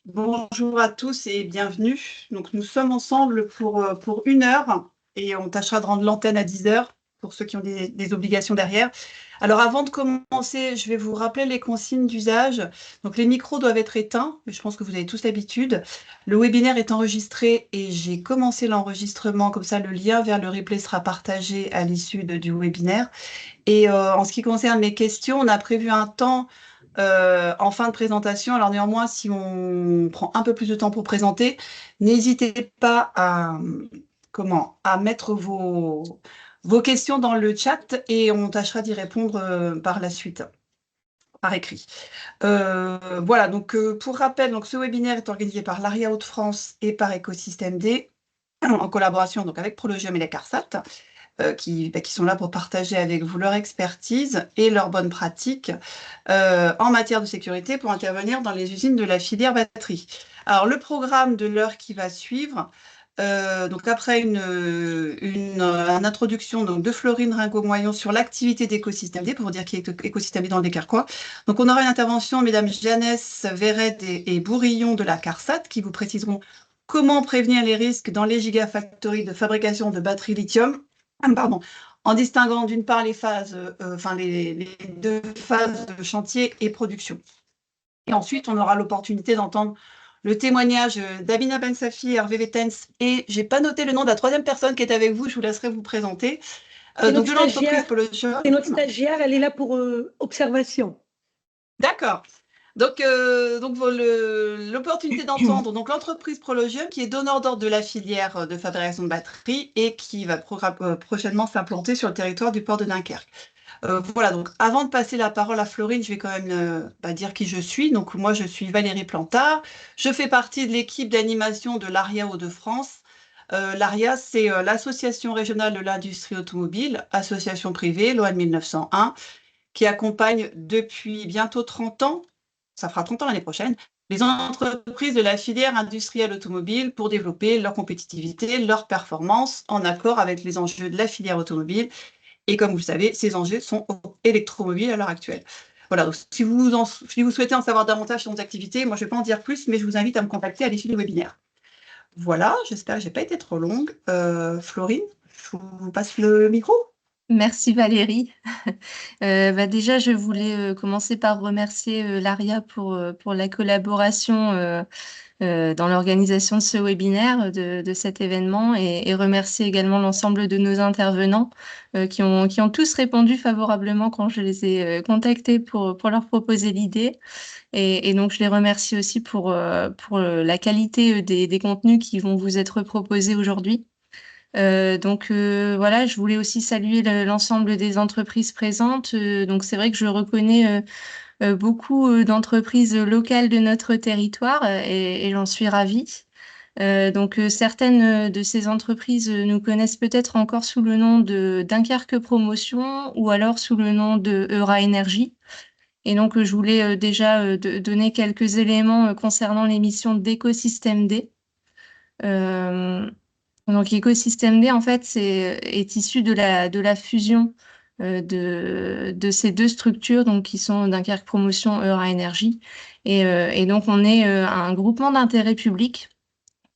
Bonjour à tous et bienvenue. Donc, nous sommes ensemble pour 1 heure et on tâchera de rendre l'antenne à 10 heures pour ceux qui ont des obligations derrière. Alors, avant de commencer, je vais vous rappeler les consignes d'usage. Donc, les micros doivent être éteints, mais je pense que vous avez tous l'habitude. Le webinaire est enregistré et j'ai commencé l'enregistrement. Comme ça, le lien vers le replay sera partagé à l'issue du webinaire. Et en ce qui concerne les questions, on a prévu un temps en fin de présentation. Alors néanmoins, si on prend un peu plus de temps pour présenter, n'hésitez pas à mettre vos questions dans le chat et on tâchera d'y répondre par la suite, par écrit. Voilà, donc pour rappel, donc, ce webinaire est organisé par l'ARIA Hauts-de-France et par Écosystème D, en collaboration donc, avec Prologium et la CARSAT. Qui sont là pour partager avec vous leur expertise et leurs bonnes pratiques en matière de sécurité pour intervenir dans les usines de la filière batterie. Alors, le programme de l'heure qui va suivre, donc après une introduction donc, de Florine Ringot-Moyon sur l'activité d'Écosystème D, pour vous dire qui est Écosystème D dans le Décarquois. Donc, on aura une intervention, mesdames Jeannès, Véret et Bourillon de la CARSAT, qui vous préciseront comment prévenir les risques dans les gigafactories de fabrication de batteries lithium. Pardon, en distinguant d'une part les phases, les 2 phases de chantier et production. Et ensuite, on aura l'opportunité d'entendre le témoignage d'Amina Ben Safi, Hervé Vetens, et j'ai pas noté le nom de la troisième personne qui est avec vous, je vous laisserai vous présenter. C'est Donc notre de l'entreprise stagiaire. Prologium. C'est notre stagiaire, elle est là pour observation. D'accord. Donc l'opportunité d'entendre donc l'entreprise Prologium, qui est donneur d'ordre de la filière de fabrication de batteries et qui va prochainement s'implanter sur le territoire du port de Dunkerque. Voilà, donc avant de passer la parole à Florine, je vais quand même dire qui je suis. Donc moi, je suis Valérie Plantard. Je fais partie de l'équipe d'animation de l'ARIA Hauts-de-France. L'ARIA, c'est l'Association régionale de l'industrie automobile, association privée, loi de 1901, qui accompagne depuis bientôt 30 ans, ça fera 30 ans l'année prochaine, les entreprises de la filière industrielle automobile pour développer leur compétitivité, leur performance en accord avec les enjeux de la filière automobile. Et comme vous le savez, ces enjeux sont électromobiles à l'heure actuelle. Voilà, donc si vous souhaitez en savoir davantage sur nos activités, moi je ne vais pas en dire plus, mais je vous invite à me contacter à l'issue du webinaire. Voilà, j'espère que je n'ai pas été trop longue. Florine, je vous passe le micro. Merci Valérie. Déjà, je voulais commencer par remercier l'ARIA pour la collaboration dans l'organisation de ce webinaire, de cet événement, et remercier également l'ensemble de nos intervenants qui ont tous répondu favorablement quand je les ai contactés pour leur proposer l'idée. Et donc, je les remercie aussi pour la qualité des contenus qui vont vous être proposés aujourd'hui. Voilà, je voulais aussi saluer l'ensemble des entreprises présentes. Donc c'est vrai que je reconnais beaucoup d'entreprises locales de notre territoire et j'en suis ravie. Certaines de ces entreprises nous connaissent peut-être encore sous le nom de Dunkerque Promotion ou alors sous le nom de Eura Énergie. Et donc je voulais déjà donner quelques éléments concernant l'émission d'Écosystème D. Donc, Écosystème D, en fait, est issu de la fusion de ces deux structures, donc qui sont Dunkerque Promotion, Eura Énergie. Et donc, on est un groupement d'intérêt public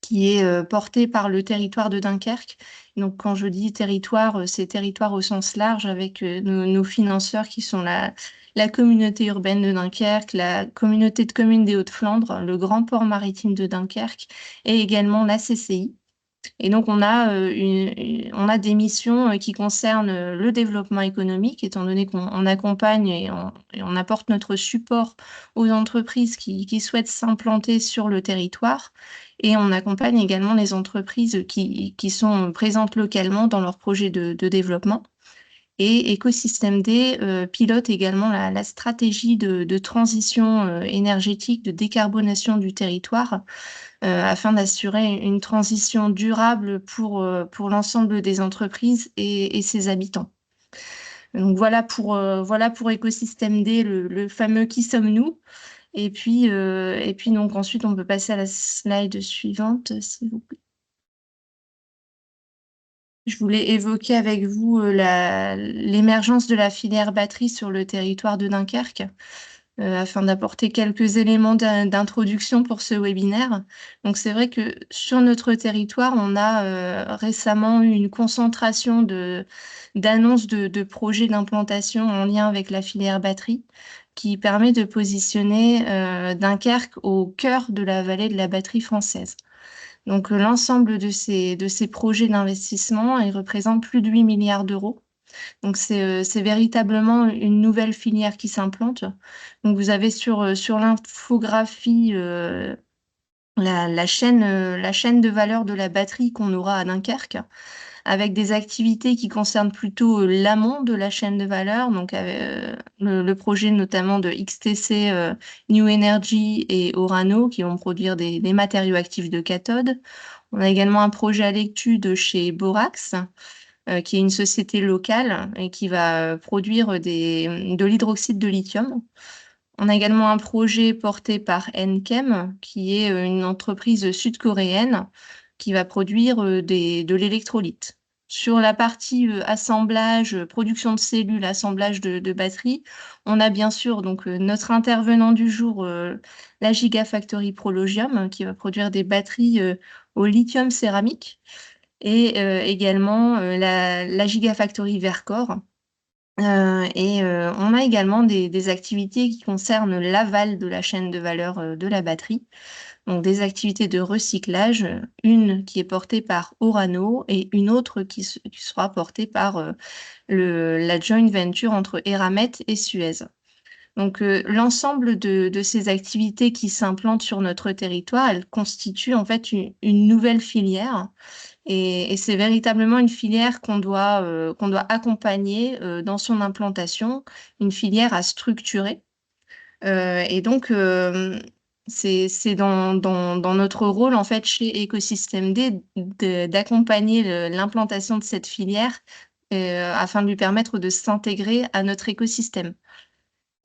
qui est porté par le territoire de Dunkerque. Donc, quand je dis territoire, c'est territoire au sens large avec nos financeurs qui sont la communauté urbaine de Dunkerque, la communauté de communes des Hauts-de-Flandre, le grand port maritime de Dunkerque et également la CCI. Et donc, on a des missions qui concernent le développement économique, étant donné qu'on accompagne et on apporte notre support aux entreprises qui souhaitent s'implanter sur le territoire. Et on accompagne également les entreprises qui sont présentes localement dans leurs projets de développement. Et Écosystème D pilote également la stratégie de transition énergétique, de décarbonation du territoire afin d'assurer une transition durable pour l'ensemble des entreprises et ses habitants. Donc voilà pour Écosystème D, le fameux qui sommes-nous. Et puis donc ensuite on peut passer à la slide suivante, s'il vous plaît. Je voulais évoquer avec vous l'émergence de la filière batterie sur le territoire de Dunkerque. afin d'apporter quelques éléments d'introduction pour ce webinaire. Donc c'est vrai que sur notre territoire, on a récemment eu une concentration d'annonces de projets d'implantation en lien avec la filière batterie, qui permet de positionner Dunkerque au cœur de la vallée de la batterie française. Donc l'ensemble de ces projets d'investissement, ils représentent plus de 8 milliards d'euros. Donc c'est véritablement une nouvelle filière qui s'implante. Donc vous avez sur l'infographie la chaîne de valeur de la batterie qu'on aura à Dunkerque, avec des activités qui concernent plutôt l'amont de la chaîne de valeur, donc le projet notamment de XTC New Energy et Orano qui vont produire des matériaux actifs de cathode. On a également un projet à l'étude chez Borax, qui est une société locale et qui va produire de l'hydroxyde de lithium. On a également un projet porté par Enchem, qui est une entreprise sud-coréenne qui va produire de l'électrolyte. Sur la partie assemblage, production de cellules, assemblage de batteries, on a bien sûr donc notre intervenant du jour, la Gigafactory Prologium, qui va produire des batteries au lithium céramique, et également la Gigafactory Vercor. On a également des activités qui concernent l'aval de la chaîne de valeur de la batterie. Donc des activités de recyclage, une qui est portée par Orano et une autre qui sera portée par la joint venture entre Eramet et Suez. Donc l'ensemble de ces activités qui s'implantent sur notre territoire, elles constituent en fait une nouvelle filière. Et c'est véritablement une filière qu'on doit accompagner dans son implantation, une filière à structurer. Et donc, c'est dans notre rôle, en fait, chez Écosystème D, d'accompagner l'implantation de cette filière afin de lui permettre de s'intégrer à notre écosystème.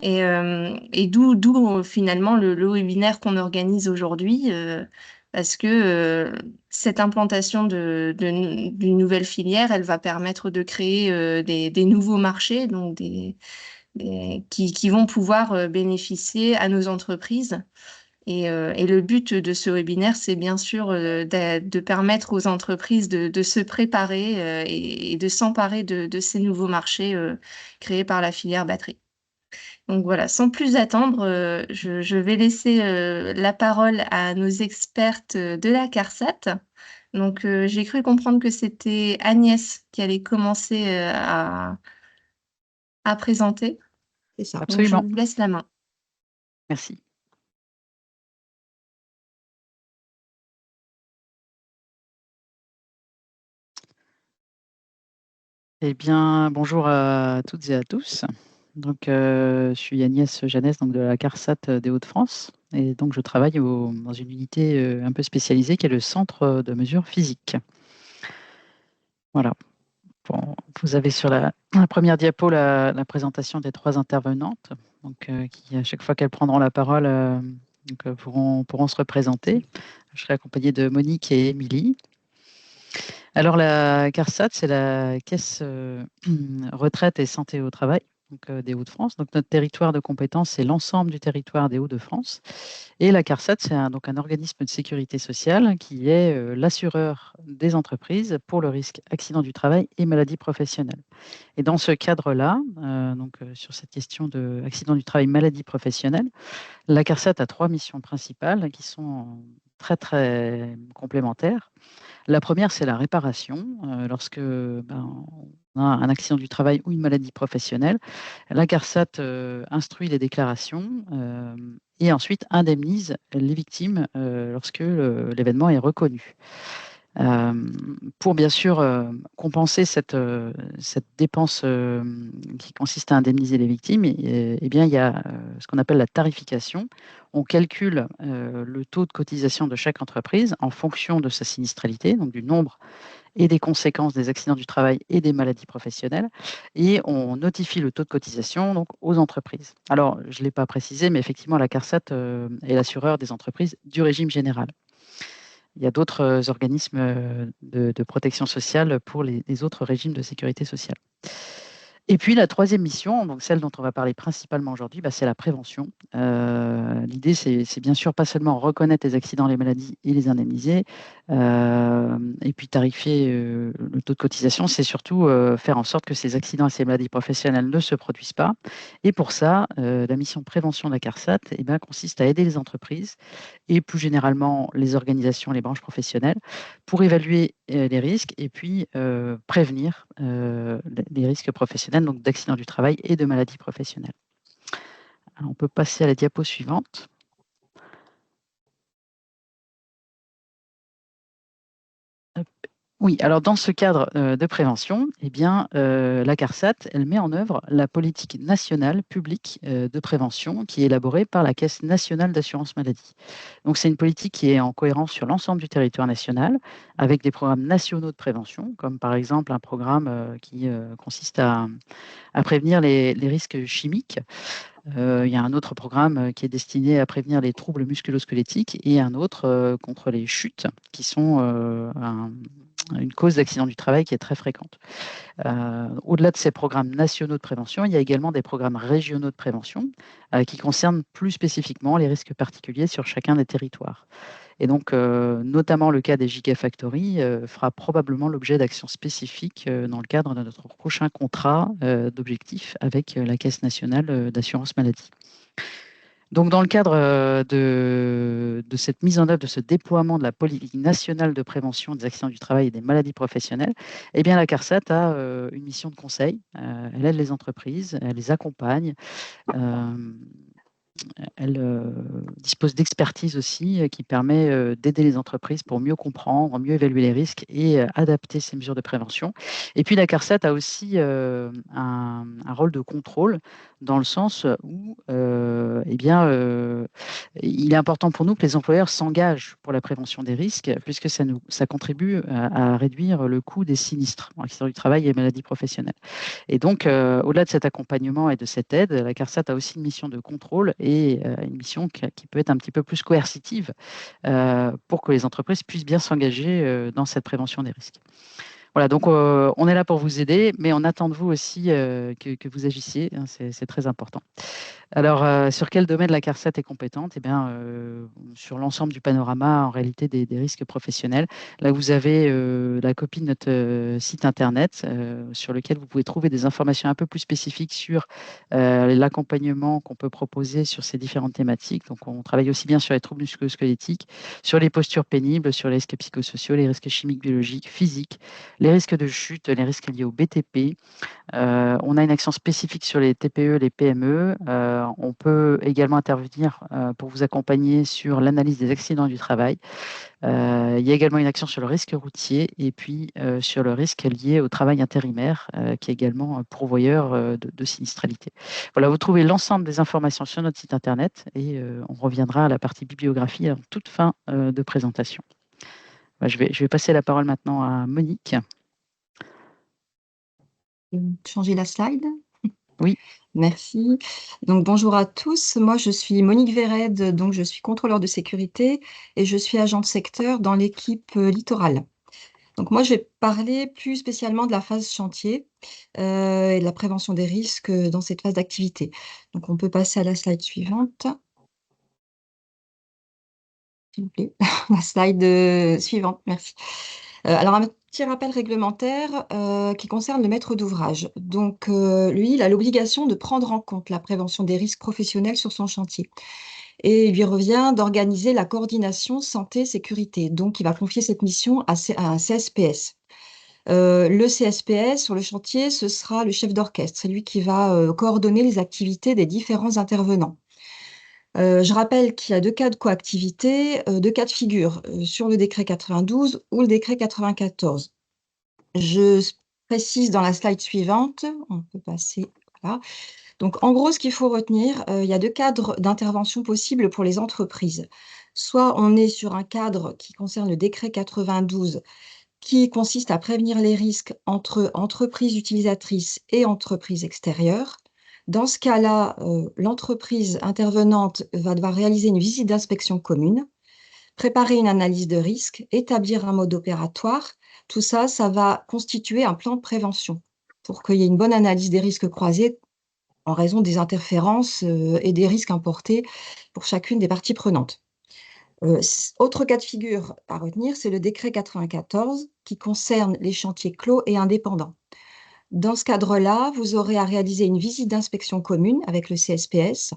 Et d'où finalement le webinaire qu'on organise aujourd'hui, parce que cette implantation d'une nouvelle filière, elle va permettre de créer des nouveaux marchés, donc qui vont pouvoir bénéficier à nos entreprises. Et le but de ce webinaire, c'est bien sûr de permettre aux entreprises de se préparer et de s'emparer de ces nouveaux marchés créés par la filière batterie. Donc voilà, sans plus attendre, je vais laisser la parole à nos expertes de la CARSAT. Donc j'ai cru comprendre que c'était Agnès qui allait commencer à présenter. C'est ça. Donc Absolument. je vous laisse la main. Merci. Eh bien, bonjour à toutes et à tous. Donc, je suis Agnès Jeannès, donc de la CARSAT des Hauts-de-France, et donc je travaille dans une unité un peu spécialisée qui est le Centre de mesure physique. Voilà. Bon, vous avez sur la première diapo la présentation des trois intervenantes, donc, qui, à chaque fois qu'elles prendront la parole, pourront se représenter. Je serai accompagnée de Monique et Émilie. Alors, la CARSAT, c'est la Caisse Retraite et Santé au Travail, donc, des Hauts-de-France. Donc, notre territoire de compétence, c'est l'ensemble du territoire des Hauts-de-France. Et la CARSAT, c'est un organisme de sécurité sociale qui est l'assureur des entreprises pour le risque accident du travail et maladie professionnelle. Et dans ce cadre-là, sur cette question de accident du travail, maladie professionnelle, la CARSAT a trois missions principales qui sont très, très complémentaires. La première, c'est la réparation. Lorsque on a un accident du travail ou une maladie professionnelle, la CARSAT instruit les déclarations et ensuite indemnise les victimes lorsque l'événement est reconnu. Pour bien sûr compenser cette dépense qui consiste à indemniser les victimes, bien, il y a ce qu'on appelle la tarification. On calcule le taux de cotisation de chaque entreprise en fonction de sa sinistralité, donc du nombre et des conséquences des accidents du travail et des maladies professionnelles, et on notifie le taux de cotisation donc, aux entreprises. Alors, je ne l'ai pas précisé, mais effectivement, la CARSAT est l'assureur des entreprises du régime général. Il y a d'autres organismes de protection sociale pour les autres régimes de sécurité sociale. Et puis la troisième mission, donc celle dont on va parler principalement aujourd'hui, c'est la prévention. L'idée, c'est bien sûr pas seulement reconnaître les accidents, les maladies et les indemniser, et puis tarifier le taux de cotisation, c'est surtout faire en sorte que ces accidents et ces maladies professionnelles ne se produisent pas. Et pour ça, la mission prévention de la CARSAT consiste à aider les entreprises et plus généralement les organisations, les branches professionnelles, pour évaluer les risques et puis prévenir les risques professionnels, donc d'accidents du travail et de maladies professionnelles. Alors, on peut passer à la diapo suivante. Hop. Oui, alors dans ce cadre de prévention, la CARSAT, elle met en œuvre la politique nationale publique de prévention qui est élaborée par la Caisse nationale d'assurance maladie. Donc c'est une politique qui est en cohérence sur l'ensemble du territoire national avec des programmes nationaux de prévention, comme par exemple un programme qui consiste à prévenir les risques chimiques. Il y a un autre programme qui est destiné à prévenir les troubles musculo-squelettiques et un autre contre les chutes, qui sont une cause d'accident du travail qui est très fréquente. Au-delà de ces programmes nationaux de prévention, il y a également des programmes régionaux de prévention qui concernent plus spécifiquement les risques particuliers sur chacun des territoires. Et donc, notamment le cas des Gigafactories fera probablement l'objet d'actions spécifiques dans le cadre de notre prochain contrat d'objectifs avec la Caisse nationale d'assurance maladie. Donc, dans le cadre de cette mise en œuvre, de ce déploiement de la politique nationale de prévention des accidents du travail et des maladies professionnelles, la CARSAT a une mission de conseil. Elle aide les entreprises, elle les accompagne. Elle dispose d'expertise aussi qui permet d'aider les entreprises pour mieux comprendre, mieux évaluer les risques et adapter ces mesures de prévention. Et puis la CARSAT a aussi un rôle de contrôle dans le sens où il est important pour nous que les employeurs s'engagent pour la prévention des risques puisque ça contribue à réduire le coût des sinistres en accident du travail et maladies professionnelles. Et donc, au-delà de cet accompagnement et de cette aide, la CARSAT a aussi une mission de contrôle et une mission qui peut être un petit peu plus coercitive pour que les entreprises puissent bien s'engager dans cette prévention des risques. Voilà, donc on est là pour vous aider, mais on attend de vous aussi que vous agissiez, hein, c'est très important. Alors, sur quel domaine la CARSAT est compétente? Sur l'ensemble du panorama, en réalité, des risques professionnels. Là, vous avez la copie de notre site internet sur lequel vous pouvez trouver des informations un peu plus spécifiques sur l'accompagnement qu'on peut proposer sur ces différentes thématiques. Donc, on travaille aussi bien sur les troubles musculo-squelettiques, sur les postures pénibles, sur les risques psychosociaux, les risques chimiques, biologiques, physiques, les risques de chute, les risques liés au BTP. On a une action spécifique sur les TPE, les PME. On peut également intervenir pour vous accompagner sur l'analyse des accidents du travail. Il y a également une action sur le risque routier et puis sur le risque lié au travail intérimaire, qui est également pourvoyeur de sinistralité. Voilà, vous trouvez l'ensemble des informations sur notre site internet et on reviendra à la partie bibliographie en toute fin de présentation. Je vais passer la parole maintenant à Monique. Changer la slide. Oui. Merci. Donc, bonjour à tous. Moi, je suis Monique Véred, donc je suis contrôleur de sécurité et je suis agent de secteur dans l'équipe littorale. Donc, moi, je vais parler plus spécialement de la phase chantier et de la prévention des risques dans cette phase d'activité. Donc, on peut passer à la slide suivante. S'il vous plaît. La slide suivante, merci. Alors, un petit rappel réglementaire qui concerne le maître d'ouvrage. Donc, lui, il a l'obligation de prendre en compte la prévention des risques professionnels sur son chantier. Et il lui revient d'organiser la coordination santé-sécurité. Donc, il va confier cette mission à un CSPS. Le CSPS sur le chantier, ce sera le chef d'orchestre. C'est lui qui va coordonner les activités des différents intervenants. Je rappelle qu'il y a deux cas de coactivité, deux cas de figure sur le décret 92 ou le décret 94. Je précise dans la slide suivante, on peut passer, voilà. Donc, en gros, ce qu'il faut retenir, il y a deux cadres d'intervention possibles pour les entreprises. Soit on est sur un cadre qui concerne le décret 92, qui consiste à prévenir les risques entre entreprises utilisatrices et entreprises extérieures. Dans ce cas-là, l'entreprise intervenante va devoir réaliser une visite d'inspection commune, préparer une analyse de risque, établir un mode opératoire. Tout ça, ça va constituer un plan de prévention. pour qu'il y ait une bonne analyse des risques croisés en raison des interférences et des risques importés pour chacune des parties prenantes. Autre cas de figure à retenir, c'est le décret 94 qui concerne les chantiers clos et indépendants. Dans ce cadre-là, vous aurez à réaliser une visite d'inspection commune avec le CSPS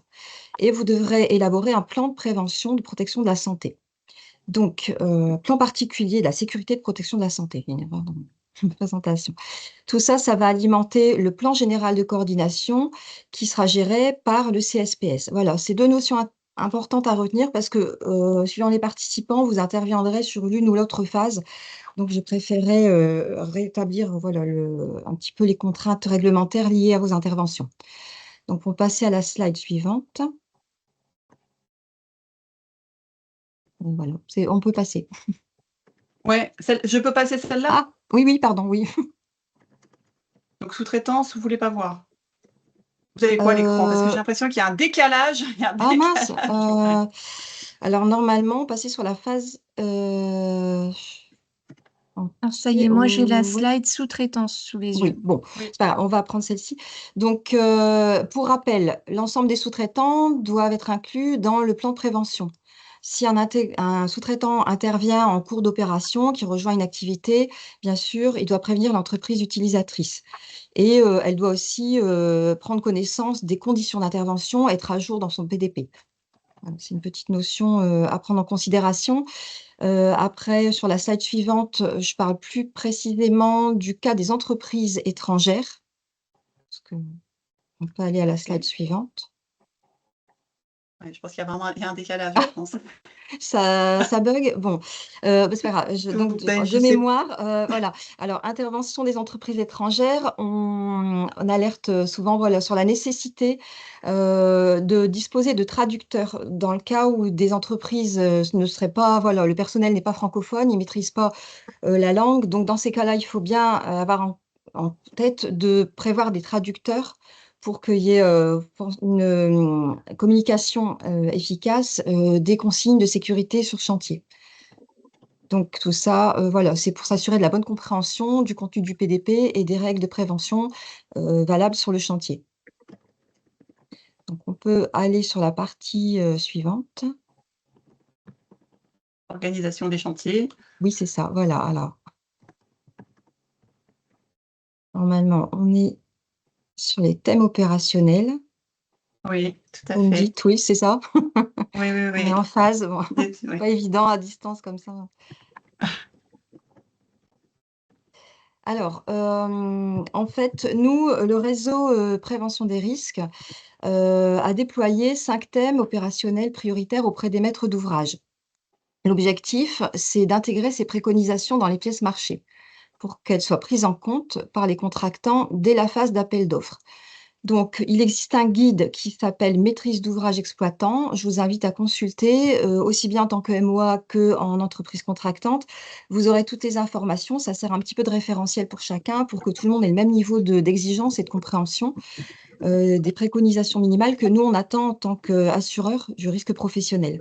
et vous devrez élaborer un plan de prévention de protection de la santé. Donc, plan particulier de la sécurité de protection de la santé, une erreur dans ma présentation. Tout ça, ça va alimenter le plan général de coordination qui sera géré par le CSPS. Voilà, c'est deux notions importantes à retenir parce que, suivant les participants, vous interviendrez sur l'une ou l'autre phase. Donc, je préférais rétablir voilà, un petit peu les contraintes réglementaires liées à vos interventions. Donc, pour passer à la slide suivante. Voilà, on peut passer. Ouais, je peux passer celle-là? Ah, oui, pardon, oui. Donc, sous-traitance, vous voulez pas voir? Vous avez quoi à l'écran? Parce que j'ai l'impression qu'il y a un décalage. Ah mince, alors normalement, passer sur la phase... Alors, ça y est, moi j'ai la oui. slide sous-traitance sous les Oui, yeux. bon, c'est pas grave, on va prendre celle-ci. Donc, pour rappel, l'ensemble des sous-traitants doivent être inclus dans le plan de prévention. Si un sous-traitant intervient en cours d'opération, qui rejoint une activité, bien sûr, il doit prévenir l'entreprise utilisatrice. Et elle doit aussi prendre connaissance des conditions d'intervention, être à jour dans son PDP. Voilà, c'est une petite notion à prendre en considération. Après, sur la slide suivante, je parle plus précisément du cas des entreprises étrangères. On peut aller à la slide suivante. Ouais, je pense qu'il y a vraiment un décalage, je pense. Ça bug. Bon, c'est pas grave. Donc, de mémoire, voilà. Alors, intervention des entreprises étrangères, on alerte souvent voilà, sur la nécessité de disposer de traducteurs dans le cas où des entreprises ne seraient pas, voilà, le personnel n'est pas francophone, ils ne maîtrisent pas la langue. Donc, dans ces cas-là, il faut bien avoir en tête de prévoir des traducteurs pour qu'il y ait une communication efficace des consignes de sécurité sur chantier. Donc, tout ça, voilà, c'est pour s'assurer de la bonne compréhension du contenu du PDP et des règles de prévention valables sur le chantier. Donc, on peut aller sur la partie suivante. Organisation des chantiers. Oui, c'est ça, voilà. Alors, normalement, on est sur les thèmes opérationnels. Oui, tout à Vous me fait. dites, oui, c'est ça. Oui. On est en phase. Bon. Oui. C'est pas évident à distance comme ça. Alors, en fait, nous, le réseau prévention des risques a déployé 5 thèmes opérationnels prioritaires auprès des maîtres d'ouvrage. L'objectif, c'est d'intégrer ces préconisations dans les pièces marchées pour qu'elles soient prises en compte par les contractants dès la phase d'appel d'offres. Donc, il existe un guide qui s'appelle Maîtrise d'ouvrage exploitant. Je vous invite à consulter, aussi bien en tant que MOA qu'en entreprise contractante. Vous aurez toutes les informations. Ça sert un petit peu de référentiel pour chacun, pour que tout le monde ait le même niveau d'exigence et de compréhension des préconisations minimales que nous, on attend en tant qu'assureur du risque professionnel.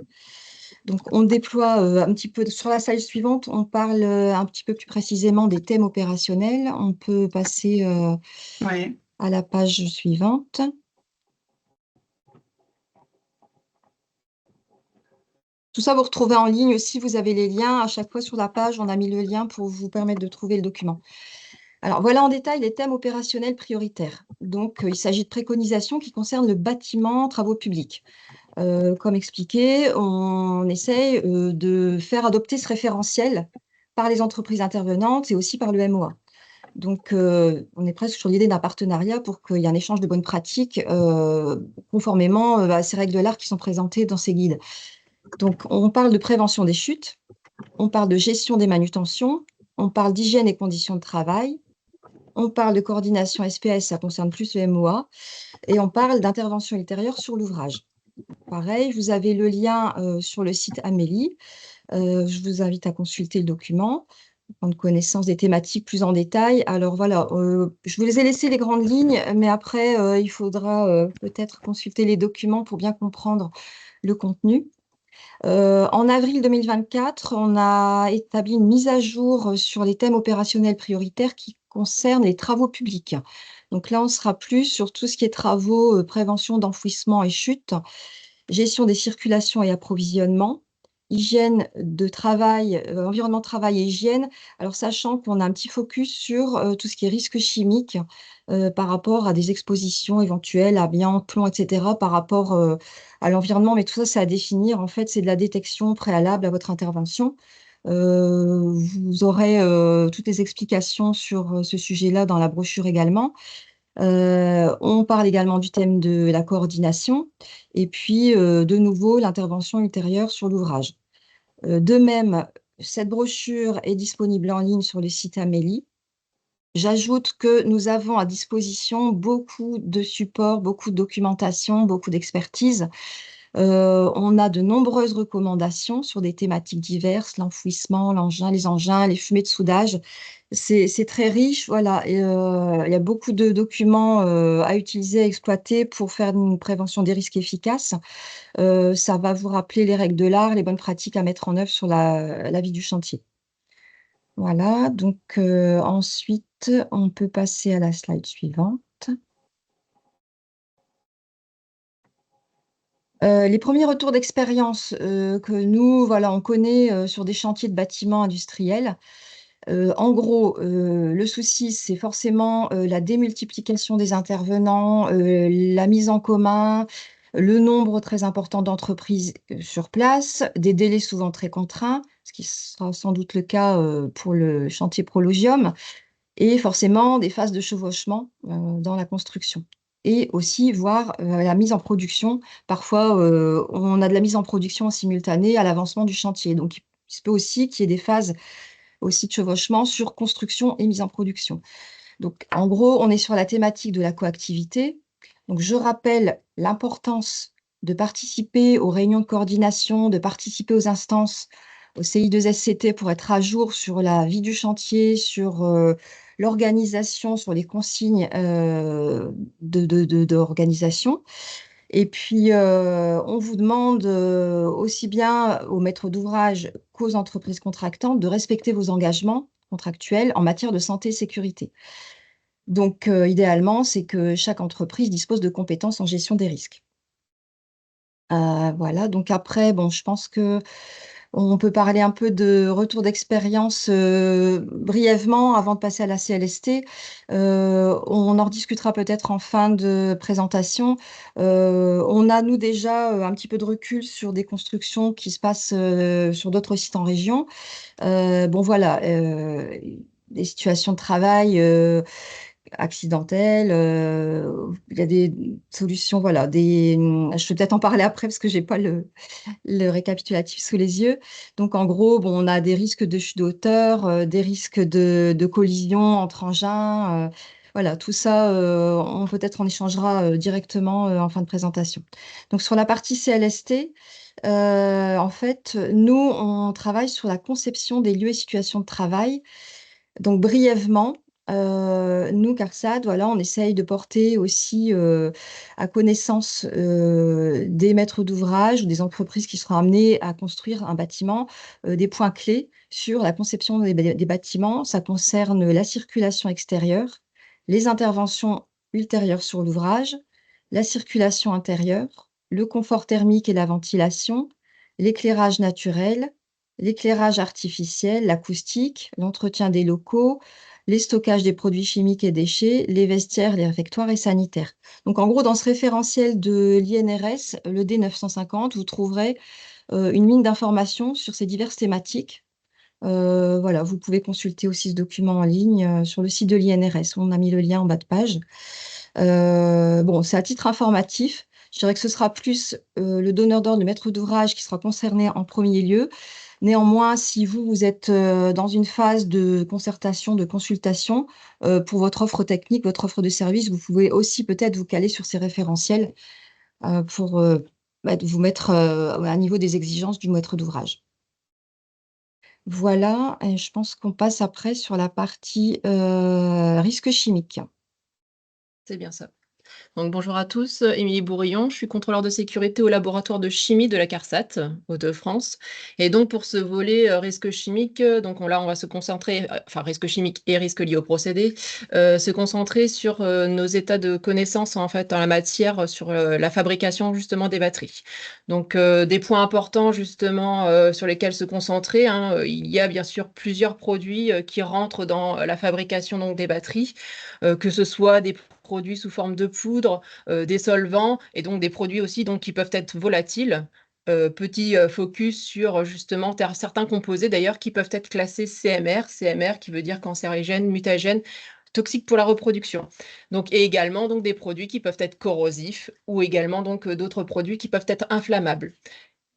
Donc, on déploie un petit peu, sur la slide suivante, on parle un petit peu plus précisément des thèmes opérationnels. On peut passer à la page suivante. Tout ça, vous retrouvez en ligne aussi, vous avez les liens. À chaque fois sur la page, on a mis le lien pour vous permettre de trouver le document. Alors, voilà en détail les thèmes opérationnels prioritaires. Donc, il s'agit de préconisations qui concernent le bâtiment, travaux publics. Comme expliqué, on essaye de faire adopter ce référentiel par les entreprises intervenantes et aussi par le MOA. Donc, on est presque sur l'idée d'un partenariat pour qu'il y ait un échange de bonnes pratiques conformément à ces règles de l'art qui sont présentées dans ces guides. Donc, on parle de prévention des chutes, on parle de gestion des manutentions, on parle d'hygiène et conditions de travail, on parle de coordination SPS, ça concerne plus le MOA, et on parle d'intervention ultérieure sur l'ouvrage. Pareil, vous avez le lien sur le site Amélie. Je vous invite à consulter le document, prendre connaissance des thématiques plus en détail. Alors voilà, je vous ai laissé les grandes lignes, mais après, il faudra peut-être consulter les documents pour bien comprendre le contenu. En avril 2024, on a établi une mise à jour sur les thèmes opérationnels prioritaires qui concerne les travaux publics. Donc là, on sera plus sur tout ce qui est travaux, prévention d'enfouissement et chute, gestion des circulations et approvisionnement, hygiène de travail, environnement de travail et hygiène. Alors sachant qu'on a un petit focus sur, tout ce qui est risque chimique, par rapport à des expositions éventuelles, amiante, plomb, et cetera, par rapport, à l'environnement. Mais tout ça, c'est à définir. En fait, c'est de la détection préalable à votre intervention. Vous aurez, toutes les explications sur, ce sujet-là dans la brochure également. On parle également du thème de la coordination et puis, de nouveau, l'intervention ultérieure sur l'ouvrage. De même, cette brochure est disponible en ligne sur le site Amélie. J'ajoute que nous avons à disposition beaucoup de supports, beaucoup de documentation, beaucoup d'expertise. On a de nombreuses recommandations sur des thématiques diverses, l'enfouissement, les engins, les fumées de soudage. C'est très riche, voilà. Et, il y a beaucoup de documents à utiliser, à exploiter pour faire une prévention des risques efficace. Ça va vous rappeler les règles de l'art, les bonnes pratiques à mettre en œuvre sur la vie du chantier. Voilà, donc ensuite, on peut passer à la slide suivante. Les premiers retours d'expérience que nous, voilà, on connaît sur des chantiers de bâtiments industriels. En gros, le souci, c'est forcément la démultiplication des intervenants, la mise en commun, le nombre très important d'entreprises sur place, des délais souvent très contraints, ce qui sera sans doute le cas pour le chantier Prologium, et forcément des phases de chevauchement dans la construction. Et aussi voir la mise en production. Parfois, on a de la mise en production en simultané à l'avancement du chantier. Donc, il se peut aussi qu'il y ait des phases aussi de chevauchement sur construction et mise en production. Donc, en gros, on est sur la thématique de la coactivité. Donc, je rappelle l'importance de participer aux réunions de coordination, de participer aux instances, au CI2SCT pour être à jour sur la vie du chantier, sur l'organisation, sur les consignes d'organisation. Et puis, on vous demande aussi bien aux maîtres d'ouvrage qu'aux entreprises contractantes de respecter vos engagements contractuels en matière de santé et sécurité. Donc, idéalement, c'est que chaque entreprise dispose de compétences en gestion des risques. Voilà, donc après, bon, je pense que on peut parler un peu de retour d'expérience brièvement avant de passer à la CLST. On en rediscutera peut-être en fin de présentation. On a, nous, déjà un petit peu de recul sur des constructions qui se passent sur d'autres sites en région. Bon, voilà, des situations de travail accidentelles, il y a des solutions, voilà, je vais peut-être en parler après parce que j'ai pas le récapitulatif sous les yeux. Donc, en gros, bon, on a des risques de chute de hauteur, des risques de collision entre engins. Voilà, tout ça, peut-être on échangera directement en fin de présentation. Donc, sur la partie CLST, en fait, nous, on travaille sur la conception des lieux et situations de travail. Donc, brièvement, nous, CARSAT, voilà, on essaye de porter aussi à connaissance des maîtres d'ouvrage ou des entreprises qui seront amenées à construire un bâtiment, des points clés sur la conception des bâtiments. Ça concerne la circulation extérieure, les interventions ultérieures sur l'ouvrage, la circulation intérieure, le confort thermique et la ventilation, l'éclairage naturel, l'éclairage artificiel, l'acoustique, l'entretien des locaux, les stockages des produits chimiques et déchets, les vestiaires, les réfectoires et sanitaires. Donc, en gros, dans ce référentiel de l'INRS, le D950, vous trouverez une mine d'informations sur ces diverses thématiques. Voilà, vous pouvez consulter aussi ce document en ligne sur le site de l'INRS. On a mis le lien en bas de page. Bon, c'est à titre informatif. Je dirais que ce sera plus le donneur d'ordre, le maître d'ouvrage qui sera concerné en premier lieu. Néanmoins, si vous êtes dans une phase de concertation, de consultation pour votre offre technique, votre offre de service, vous pouvez aussi peut-être vous caler sur ces référentiels pour vous mettre à niveau des exigences du maître d'ouvrage. Voilà, et je pense qu'on passe après sur la partie risque chimique. C'est bien ça. Donc, bonjour à tous, Émilie Bourillon, je suis contrôleur de sécurité au laboratoire de chimie de la CARSAT, Hauts-de-France. Et donc, pour ce volet risque chimique, donc là, on va se concentrer, enfin, risque chimique et risque lié au procédé, se concentrer sur nos états de connaissance, en fait, en la matière, sur la fabrication, justement, des batteries. Donc, des points importants, justement, sur lesquels se concentrer, hein, il y a bien sûr plusieurs produits qui rentrent dans la fabrication donc, des batteries, que ce soit des produits sous forme de poudre, des solvants et donc des produits aussi donc, qui peuvent être volatiles. Petit focus sur justement certains composés d'ailleurs qui peuvent être classés CMR, CMR qui veut dire cancérigène, mutagène, toxique pour la reproduction. Donc, et également donc, des produits qui peuvent être corrosifs ou également donc d'autres produits qui peuvent être inflammables.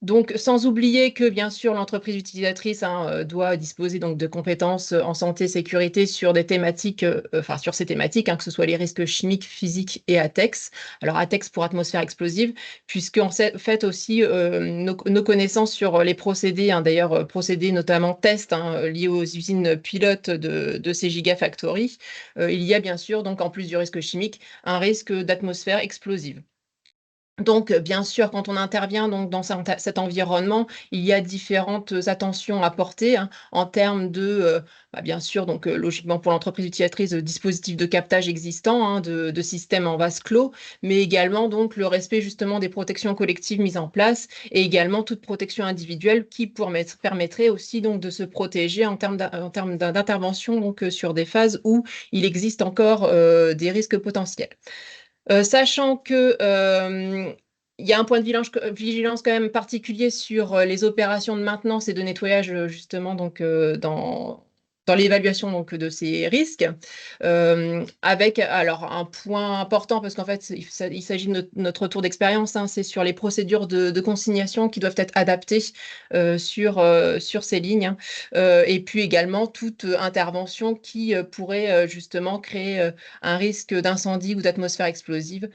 Donc, sans oublier que, bien sûr, l'entreprise utilisatrice doit disposer donc, de compétences en santé et sécurité sur des thématiques, enfin sur ces thématiques, que ce soit les risques chimiques, physiques et ATEX. Alors, ATEX pour atmosphère explosive, puisqu'en fait aussi nos connaissances sur les procédés, d'ailleurs, procédés notamment tests liés aux usines pilotes de ces gigafactories, il y a bien sûr, donc en plus du risque chimique, un risque d'atmosphère explosive. Donc, bien sûr, quand on intervient donc, dans cet environnement, il y a différentes attentions à porter en termes de, bien sûr, donc, logiquement pour l'entreprise utilisatrice, de dispositifs de captage existants, de systèmes en vase clos, mais également donc, le respect justement des protections collectives mises en place et également toute protection individuelle qui permettrait aussi donc, de se protéger en termes d'intervention donc, sur des phases où il existe encore des risques potentiels. Sachant que il y a un point de vigilance quand même particulier sur les opérations de maintenance et de nettoyage justement donc dans l'évaluation donc de ces risques, avec alors un point important parce qu'en fait il s'agit de notre retour d'expérience, c'est sur les procédures de consignation qui doivent être adaptées sur ces lignes, et puis également toute intervention qui pourrait justement créer un risque d'incendie ou d'atmosphère explosive.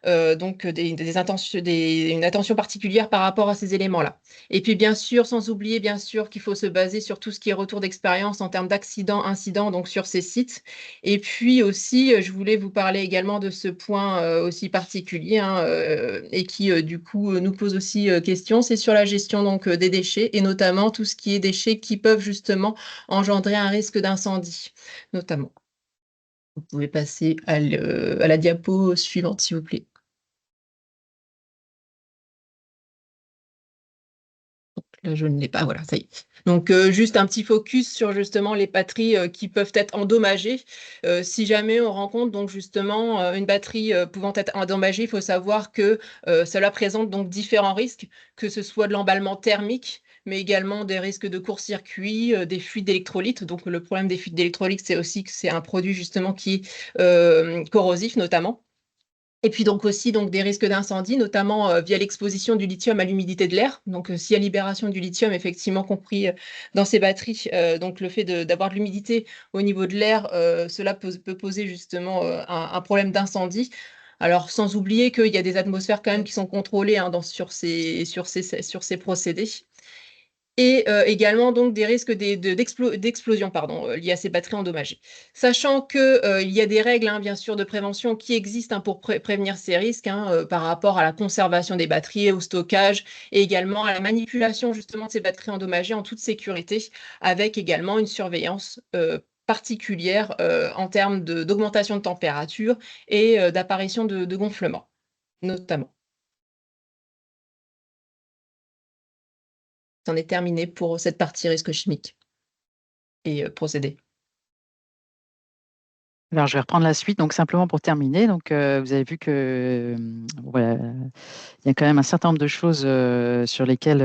Donc une attention particulière par rapport à ces éléments-là. Et puis bien sûr, sans oublier bien sûr qu'il faut se baser sur tout ce qui est retour d'expérience en termes d'accidents, incidents, donc sur ces sites. Et puis aussi, je voulais vous parler également de ce point aussi particulier et qui du coup nous pose aussi question, c'est sur la gestion donc des déchets et notamment tout ce qui est déchets qui peuvent justement engendrer un risque d'incendie, notamment. Vous pouvez passer à la diapo suivante, s'il vous plaît. Là, je ne l'ai pas, voilà, ça y est. Donc, juste un petit focus sur justement les batteries qui peuvent être endommagées. Si jamais on rencontre donc justement une batterie pouvant être endommagée, il faut savoir que cela présente donc différents risques, que ce soit de l'emballement thermique, mais également des risques de court-circuit, des fuites d'électrolytes. Donc, le problème des fuites d'électrolytes, c'est aussi que c'est un produit justement qui est corrosif notamment. Et puis donc aussi donc, des risques d'incendie, notamment via l'exposition du lithium à l'humidité de l'air. Donc s'il y a libération du lithium, effectivement compris dans ces batteries, donc le fait d'avoir de l'humidité au niveau de l'air, cela peut poser justement un problème d'incendie. Alors sans oublier qu'il y a des atmosphères quand même qui sont contrôlées sur ces procédés. Et également donc des risques d'explosion liés à ces batteries endommagées. Sachant qu'il y a des règles, bien sûr, de prévention qui existent pour prévenir ces risques par rapport à la conservation des batteries, au stockage et également à la manipulation justement de ces batteries endommagées en toute sécurité, avec également une surveillance particulière en termes d'augmentation de température et d'apparition de gonflement, notamment. C'en est terminé pour cette partie risque chimique et procédé. Alors, je vais reprendre la suite. Donc, simplement pour terminer, donc, vous avez vu que voilà, il y a quand même un certain nombre de choses sur lesquelles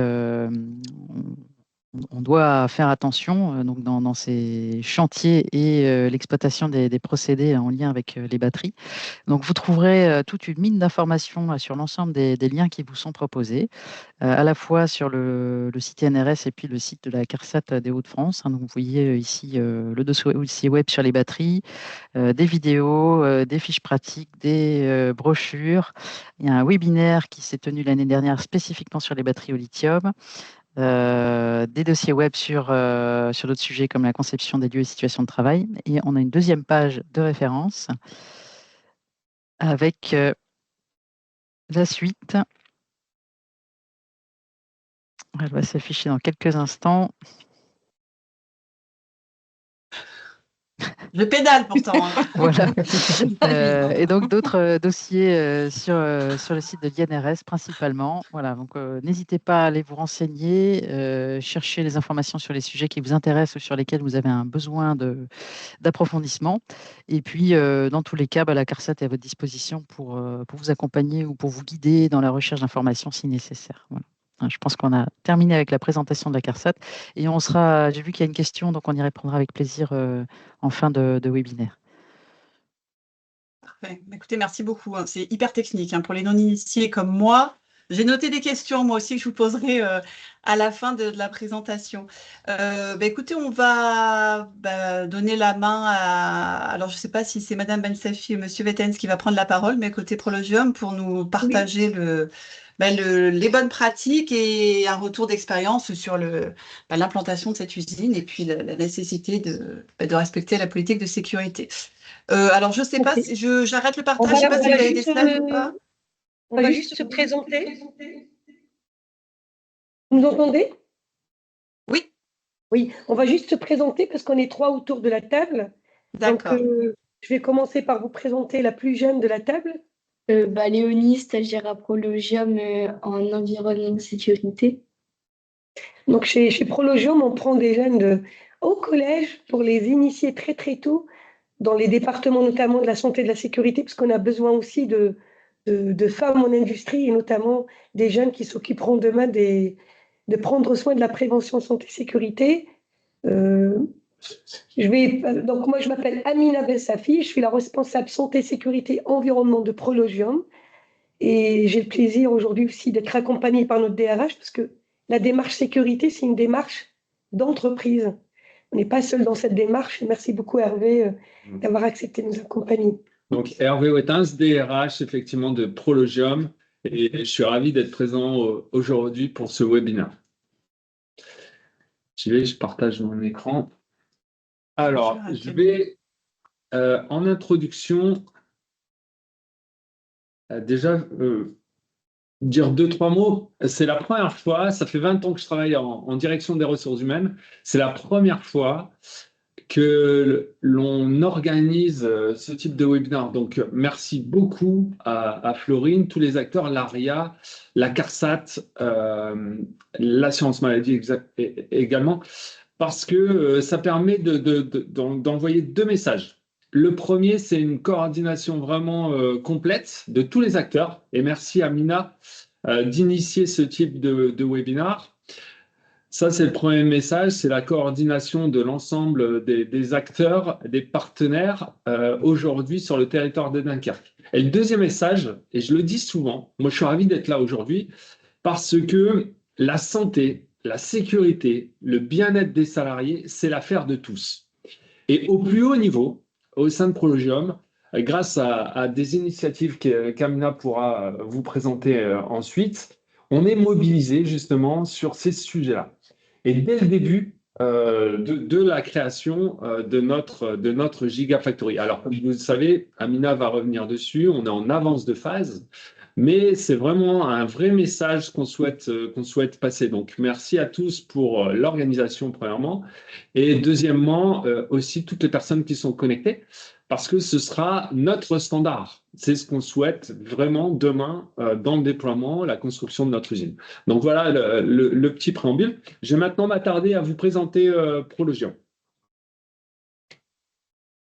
on doit faire attention donc dans ces chantiers et l'exploitation des procédés en lien avec les batteries. Donc, vous trouverez toute une mine d'informations sur l'ensemble des liens qui vous sont proposés, à la fois sur le site NRS et puis le site de la CARSAT des Hauts-de-France. Donc, vous voyez ici le dossier web sur les batteries, des vidéos, des fiches pratiques, des brochures. Il y a un webinaire qui s'est tenu l'année dernière spécifiquement sur les batteries au lithium. Des dossiers web sur d'autres sujets comme la conception des lieux et situations de travail. Et on a une deuxième page de référence avec la suite. Elle va s'afficher dans quelques instants. Je pédale pourtant. Hein. Voilà. Et donc d'autres dossiers sur le site de l'INRS principalement. Voilà, donc n'hésitez pas à aller vous renseigner, chercher les informations sur les sujets qui vous intéressent ou sur lesquels vous avez un besoin d'approfondissement. Et puis, dans tous les cas, la CARSAT est à votre disposition pour vous accompagner ou pour vous guider dans la recherche d'informations si nécessaire. Voilà. Je pense qu'on a terminé avec la présentation de la CARSAT et j'ai vu qu'il y a une question, donc on y répondra avec plaisir en fin de webinaire. Parfait. Écoutez, merci beaucoup. Hein. C'est hyper technique pour les non-initiés comme moi. J'ai noté des questions, moi aussi, que je vous poserai à la fin de la présentation. Écoutez, on va donner la main à... Alors, je ne sais pas si c'est Madame Ben Safi ou Monsieur Vettens qui va prendre la parole, mais côté Prologium, pour nous partager les bonnes pratiques et un retour d'expérience sur l'implantation de cette usine et puis la nécessité de respecter la politique de sécurité. Alors, je ne sais pas si j'arrête le partage. Je ne sais pas si vous avez des slides ou pas. On va juste se présenter. Vous nous entendez? Oui. Oui, on va juste se présenter parce qu'on est 3 autour de la table. D'accord. Donc, je vais commencer par vous présenter la plus jeune de la table. Léonie, stagiaire à Prologium en environnement de sécurité. Donc, chez Prologium, on prend des jeunes au collège pour les initier très, très tôt dans les départements notamment de la santé et de la sécurité, parce qu'on a besoin aussi de femmes en industrie et notamment des jeunes qui s'occuperont demain de prendre soin de la prévention santé-sécurité. Donc moi, je m'appelle Amina Bessafi, je suis la responsable santé, sécurité, environnement de Prologium. Et j'ai le plaisir aujourd'hui aussi d'être accompagnée par notre DRH parce que la démarche sécurité, c'est une démarche d'entreprise. On n'est pas seul dans cette démarche. Merci beaucoup Hervé d'avoir accepté de nous accompagner. Donc Hervé Wettens, DRH effectivement de Prologium, et je suis ravi d'être présent aujourd'hui pour ce webinaire. Je partage mon écran. Alors, je vais en introduction déjà dire 2-3 mots. C'est la première fois, ça fait 20 ans que je travaille en direction des ressources humaines, c'est la première fois que l'on organise ce type de webinaire. Donc, merci beaucoup à Florine, tous les acteurs, l'ARIA, la CARSAT, l'assurance maladie également, parce que ça permet d'envoyer 2 messages. Le premier, c'est une coordination vraiment complète de tous les acteurs. Et merci à Mina d'initier ce type de webinaire. Ça, c'est le premier message, c'est la coordination de l'ensemble des acteurs, des partenaires aujourd'hui sur le territoire de Dunkerque. Et le deuxième message, et je le dis souvent, moi je suis ravi d'être là aujourd'hui, parce que la santé, la sécurité, le bien-être des salariés, c'est l'affaire de tous. Et au plus haut niveau, au sein de Prologium, grâce à des initiatives qu'Amina pourra vous présenter ensuite, on est mobilisé justement sur ces sujets-là. Et dès le début de la création de notre Gigafactory. Alors, comme vous le savez, Amina va revenir dessus, on est en avance de phase, mais c'est vraiment un vrai message qu'on souhaite passer. Donc, merci à tous pour l'organisation, premièrement, et deuxièmement, aussi toutes les personnes qui sont connectées, parce que ce sera notre standard. C'est ce qu'on souhaite vraiment demain dans le déploiement, la construction de notre usine. Donc voilà le petit préambule. Je vais maintenant m'attarder à vous présenter Prologium.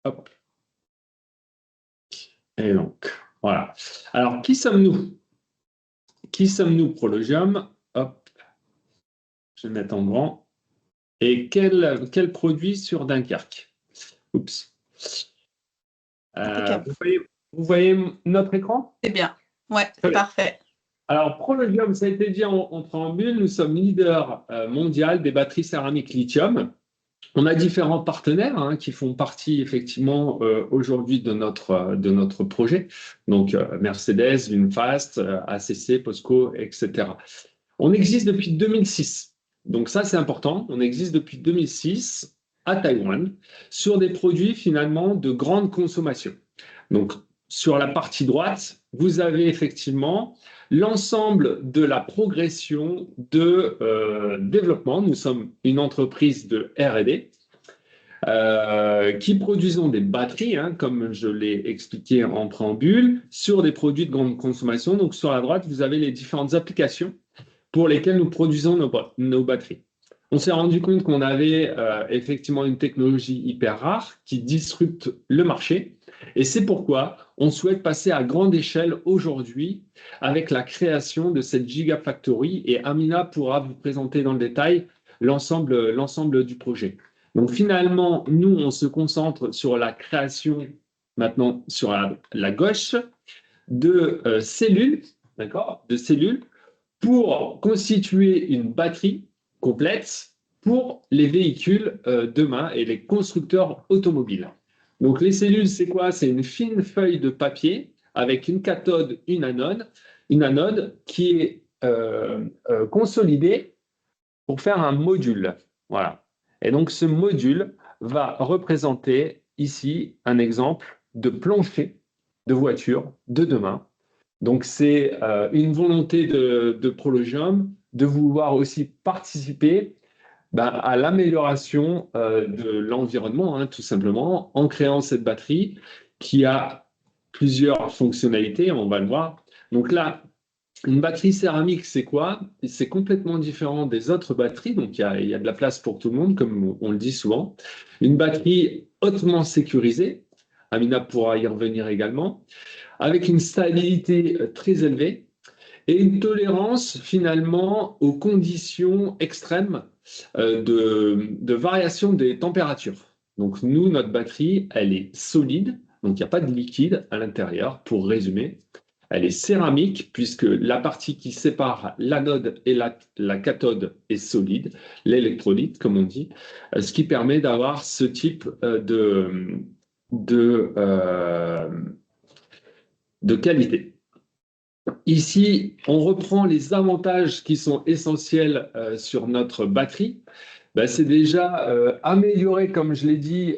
Hop. Et donc, voilà. Alors, qui sommes-nous? Qui sommes-nous, Prologium? Hop. Je vais mettre en grand. Et quel produit sur Dunkerque? Oups. Vous voyez notre écran? C'est bien. Ouais, c'est parfait. Alors, Prologium, ça a été dit en préambule, nous sommes leader mondial des batteries céramiques lithium. On a différents partenaires qui font partie effectivement aujourd'hui de notre projet. Donc, Mercedes, VinFast, ACC, POSCO, etc. On existe depuis 2006. Donc ça, c'est important. On existe depuis 2006 à Taïwan sur des produits finalement de grande consommation. Donc, sur la partie droite, vous avez effectivement l'ensemble de la progression de développement. Nous sommes une entreprise de R&D qui produisons des batteries, hein, comme je l'ai expliqué en préambule, sur des produits de grande consommation. Donc sur la droite, vous avez les différentes applications pour lesquelles nous produisons nos batteries. On s'est rendu compte qu'on avait effectivement une technologie hyper rare qui disrupte le marché. Et c'est pourquoi on souhaite passer à grande échelle aujourd'hui avec la création de cette Gigafactory. Et Amina pourra vous présenter dans le détail l'ensemble du projet. Donc finalement, nous, on se concentre sur la création, maintenant sur la gauche, de cellules, d'accord, de cellules pour constituer une batterie complète pour les véhicules demain et les constructeurs automobiles. Donc les cellules, c'est quoi? C'est une fine feuille de papier avec une cathode, une anode qui est consolidée pour faire un module. Voilà. Et donc ce module va représenter ici un exemple de plancher de voiture de demain. Donc c'est une volonté de Prologium de vouloir aussi participer à l'amélioration de l'environnement, hein, tout simplement, en créant cette batterie qui a plusieurs fonctionnalités, on va le voir. Donc là, une batterie céramique, c'est quoi? C'est complètement différent des autres batteries, donc il y a de la place pour tout le monde, comme on le dit souvent. Une batterie hautement sécurisée, Amina pourra y revenir également, avec une stabilité très élevée et une tolérance finalement aux conditions extrêmes de variation des températures. Donc nous, notre batterie, elle est solide, donc il n'y a pas de liquide à l'intérieur, pour résumer. Elle est céramique, puisque la partie qui sépare l'anode et la cathode est solide, l'électrolyte, comme on dit, ce qui permet d'avoir ce type de qualité. Ici, on reprend les avantages qui sont essentiels sur notre batterie. C'est déjà améliorer, comme je l'ai dit,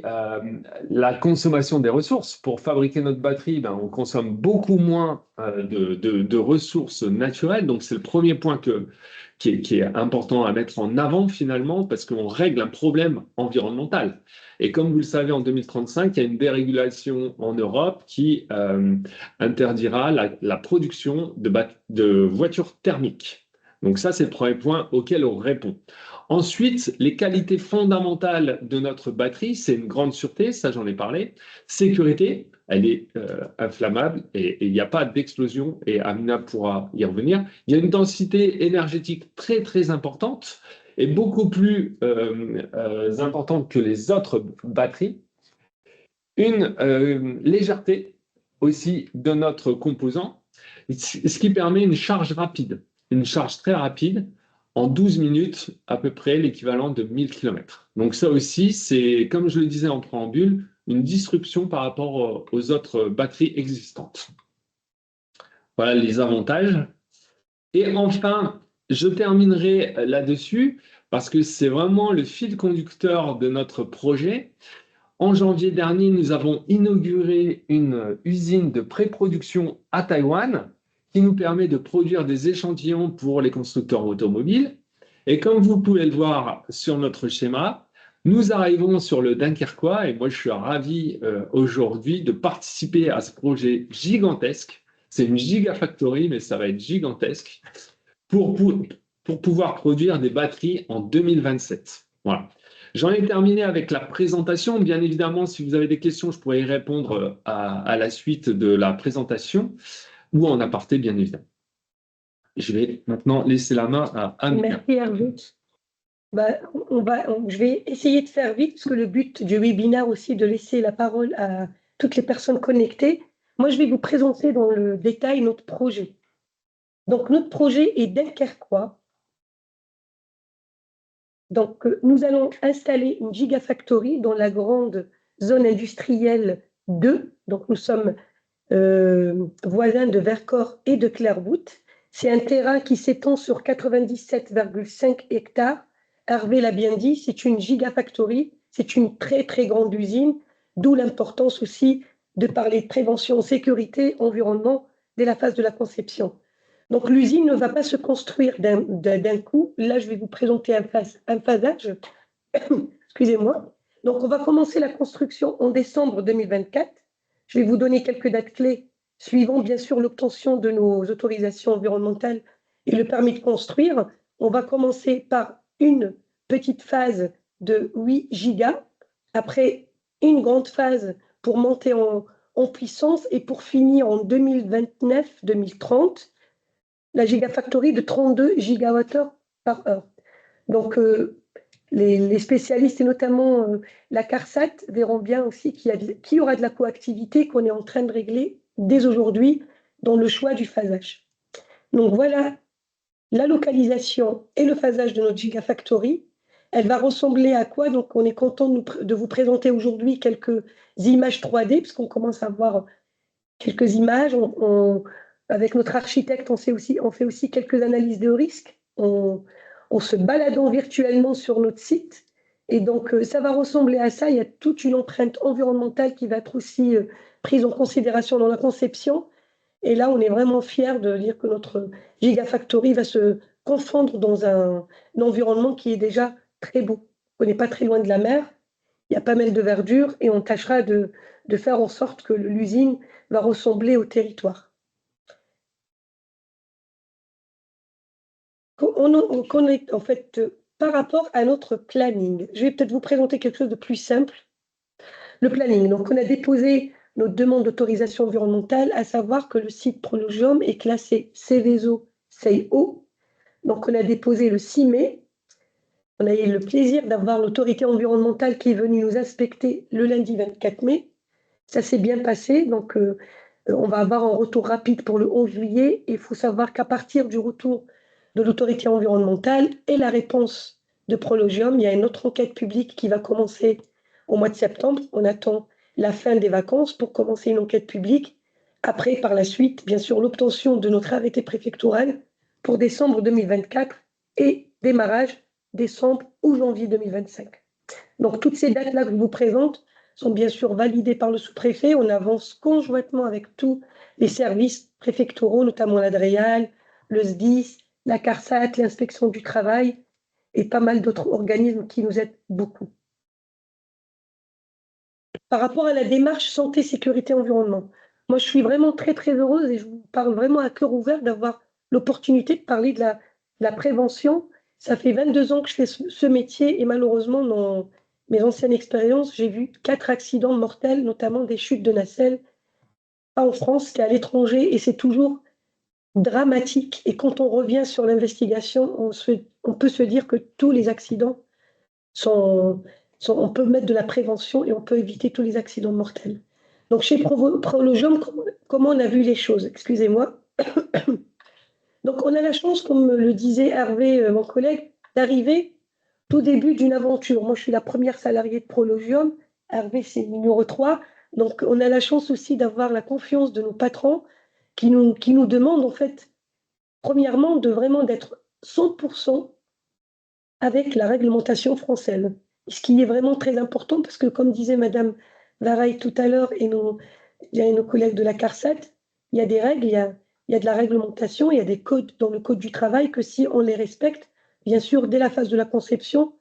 la consommation des ressources. Pour fabriquer notre batterie, on consomme beaucoup moins de ressources naturelles. Donc, c'est le premier point qui est important à mettre en avant finalement, parce qu'on règle un problème environnemental. Et comme vous le savez, en 2035, il y a une dérégulation en Europe qui interdira la production de voitures thermiques. Donc ça, c'est le premier point auquel on répond. Ensuite, les qualités fondamentales de notre batterie, c'est une grande sûreté, ça j'en ai parlé. Sécurité, elle est inflammable et il n'y a pas d'explosion, et Amina pourra y revenir. Il y a une densité énergétique très très importante et beaucoup plus importante que les autres batteries. Une légèreté aussi de notre composant, ce qui permet une charge rapide, une charge très rapide, en 12 minutes, à peu près l'équivalent de 1000 km. Donc ça aussi, c'est, comme je le disais en préambule, une disruption par rapport aux autres batteries existantes. Voilà les avantages. Et enfin, je terminerai là-dessus, parce que c'est vraiment le fil conducteur de notre projet. En janvier dernier, nous avons inauguré une usine de pré-production à Taïwan, qui nous permet de produire des échantillons pour les constructeurs automobiles. Et comme vous pouvez le voir sur notre schéma, nous arrivons sur le Dunkerquois, et moi je suis ravi aujourd'hui de participer à ce projet gigantesque. C'est une gigafactory, mais ça va être gigantesque, pour pouvoir produire des batteries en 2027. Voilà. J'en ai terminé avec la présentation. Bien évidemment, si vous avez des questions, je pourrais y répondre à la suite de la présentation, ou en aparté, bien évidemment. Je vais maintenant laisser la main à Amina. Merci Hervé. Je vais essayer de faire vite, parce que le but du webinaire aussi, de laisser la parole à toutes les personnes connectées. Moi, je vais vous présenter dans le détail notre projet. Donc, notre projet est Dunkerquois. Donc, nous allons installer une gigafactory dans la grande zone industrielle 2. Donc, nous sommes voisins de Vercors et de Clairvaux. C'est un terrain qui s'étend sur 97,5 hectares. Hervé l'a bien dit, c'est une gigafactory, c'est une très très grande usine, d'où l'importance aussi de parler de prévention, sécurité, environnement dès la phase de la conception. Donc l'usine ne va pas se construire d'un coup. Là, je vais vous présenter un phasage. Excusez-moi. Donc on va commencer la construction en décembre 2024. Je vais vous donner quelques dates clés, suivant bien sûr l'obtention de nos autorisations environnementales et le permis de construire. On va commencer par une petite phase de 8 gigas, après une grande phase pour monter en puissance et pour finir en 2029-2030, la Gigafactory de 32 gigawattheures par heure. Donc, les spécialistes et notamment la CARSAT verront bien aussi qu'il y aura de la coactivité qu'on est en train de régler dès aujourd'hui dans le choix du phasage. Donc voilà la localisation et le phasage de notre Gigafactory. Elle va ressembler à quoi? Donc on est content de vous présenter aujourd'hui quelques images 3D, puisqu'on commence à voir quelques images. Avec notre architecte, on fait aussi quelques analyses de risque. On se baladant virtuellement sur notre site. Et donc, ça va ressembler à ça. Il y a toute une empreinte environnementale qui va être aussi prise en considération dans la conception. Et là, on est vraiment fiers de dire que notre Gigafactory va se confondre dans un environnement qui est déjà très beau. On n'est pas très loin de la mer. Il y a pas mal de verdure et on tâchera de faire en sorte que l'usine va ressembler au territoire. On est, en fait, par rapport à notre planning, je vais peut-être vous présenter quelque chose de plus simple. Le planning. Donc, on a déposé notre demande d'autorisation environnementale, à savoir que le site Prologium est classé Seveso CIO. Donc, on a déposé le 6 mai. On a eu le plaisir d'avoir l'autorité environnementale qui est venue nous inspecter le lundi 24 mai. Ça s'est bien passé. Donc, on va avoir un retour rapide pour le 11 juillet. Il faut savoir qu'à partir du retour de l'autorité environnementale et la réponse de Prologium, il y a une autre enquête publique qui va commencer au mois de septembre. On attend la fin des vacances pour commencer une enquête publique. Après, par la suite, bien sûr, l'obtention de notre arrêté préfectoral pour décembre 2024 et démarrage décembre ou janvier 2025. Donc, toutes ces dates-là que je vous présente sont bien sûr validées par le sous-préfet. On avance conjointement avec tous les services préfectoraux, notamment l'ADREAL, le SDIS, la CARSAT, l'inspection du travail et pas mal d'autres organismes qui nous aident beaucoup. Par rapport à la démarche santé, sécurité, environnement, moi je suis vraiment très très heureuse et je vous parle vraiment à cœur ouvert d'avoir l'opportunité de parler de la prévention. Ça fait 22 ans que je fais ce métier et malheureusement dans mes anciennes expériences, j'ai vu 4 accidents mortels, notamment des chutes de nacelles, pas en France, c'est à l'étranger et c'est toujours dramatique. Et quand on revient sur l'investigation, on peut se dire que tous les accidents on peut mettre de la prévention et on peut éviter tous les accidents mortels. Donc chez Prologium, comment on a vu les choses? Excusez-moi. Donc on a la chance, comme le disait Hervé, mon collègue, d'arriver tout début d'une aventure. Moi, je suis la première salariée de Prologium. Hervé, c'est le numéro 3. Donc on a la chance aussi d'avoir la confiance de nos patrons qui nous demandent, en fait, premièrement, d'être 100% avec la réglementation française. Ce qui est vraiment très important parce que, comme disait Madame Varaille tout à l'heure et nos collègues de la CARSAT, il y a des règles, il y a de la réglementation, il y a des codes dans le code du travail que si on les respecte, bien sûr, dès la phase de la conception,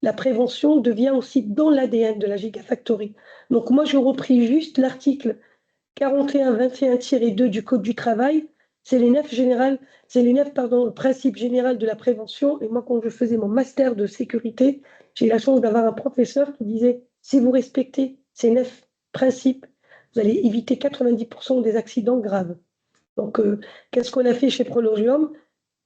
la prévention devient aussi dans l'ADN de la Gigafactory. Donc moi, je repris juste l'article 4121-2 du Code du travail. C'est les 9 principes généraux de la prévention. Et moi, quand je faisais mon master de sécurité, j'ai eu la chance d'avoir un professeur qui disait, si vous respectez ces 9 principes, vous allez éviter 90% des accidents graves. Donc, qu'est-ce qu'on a fait chez Prologium?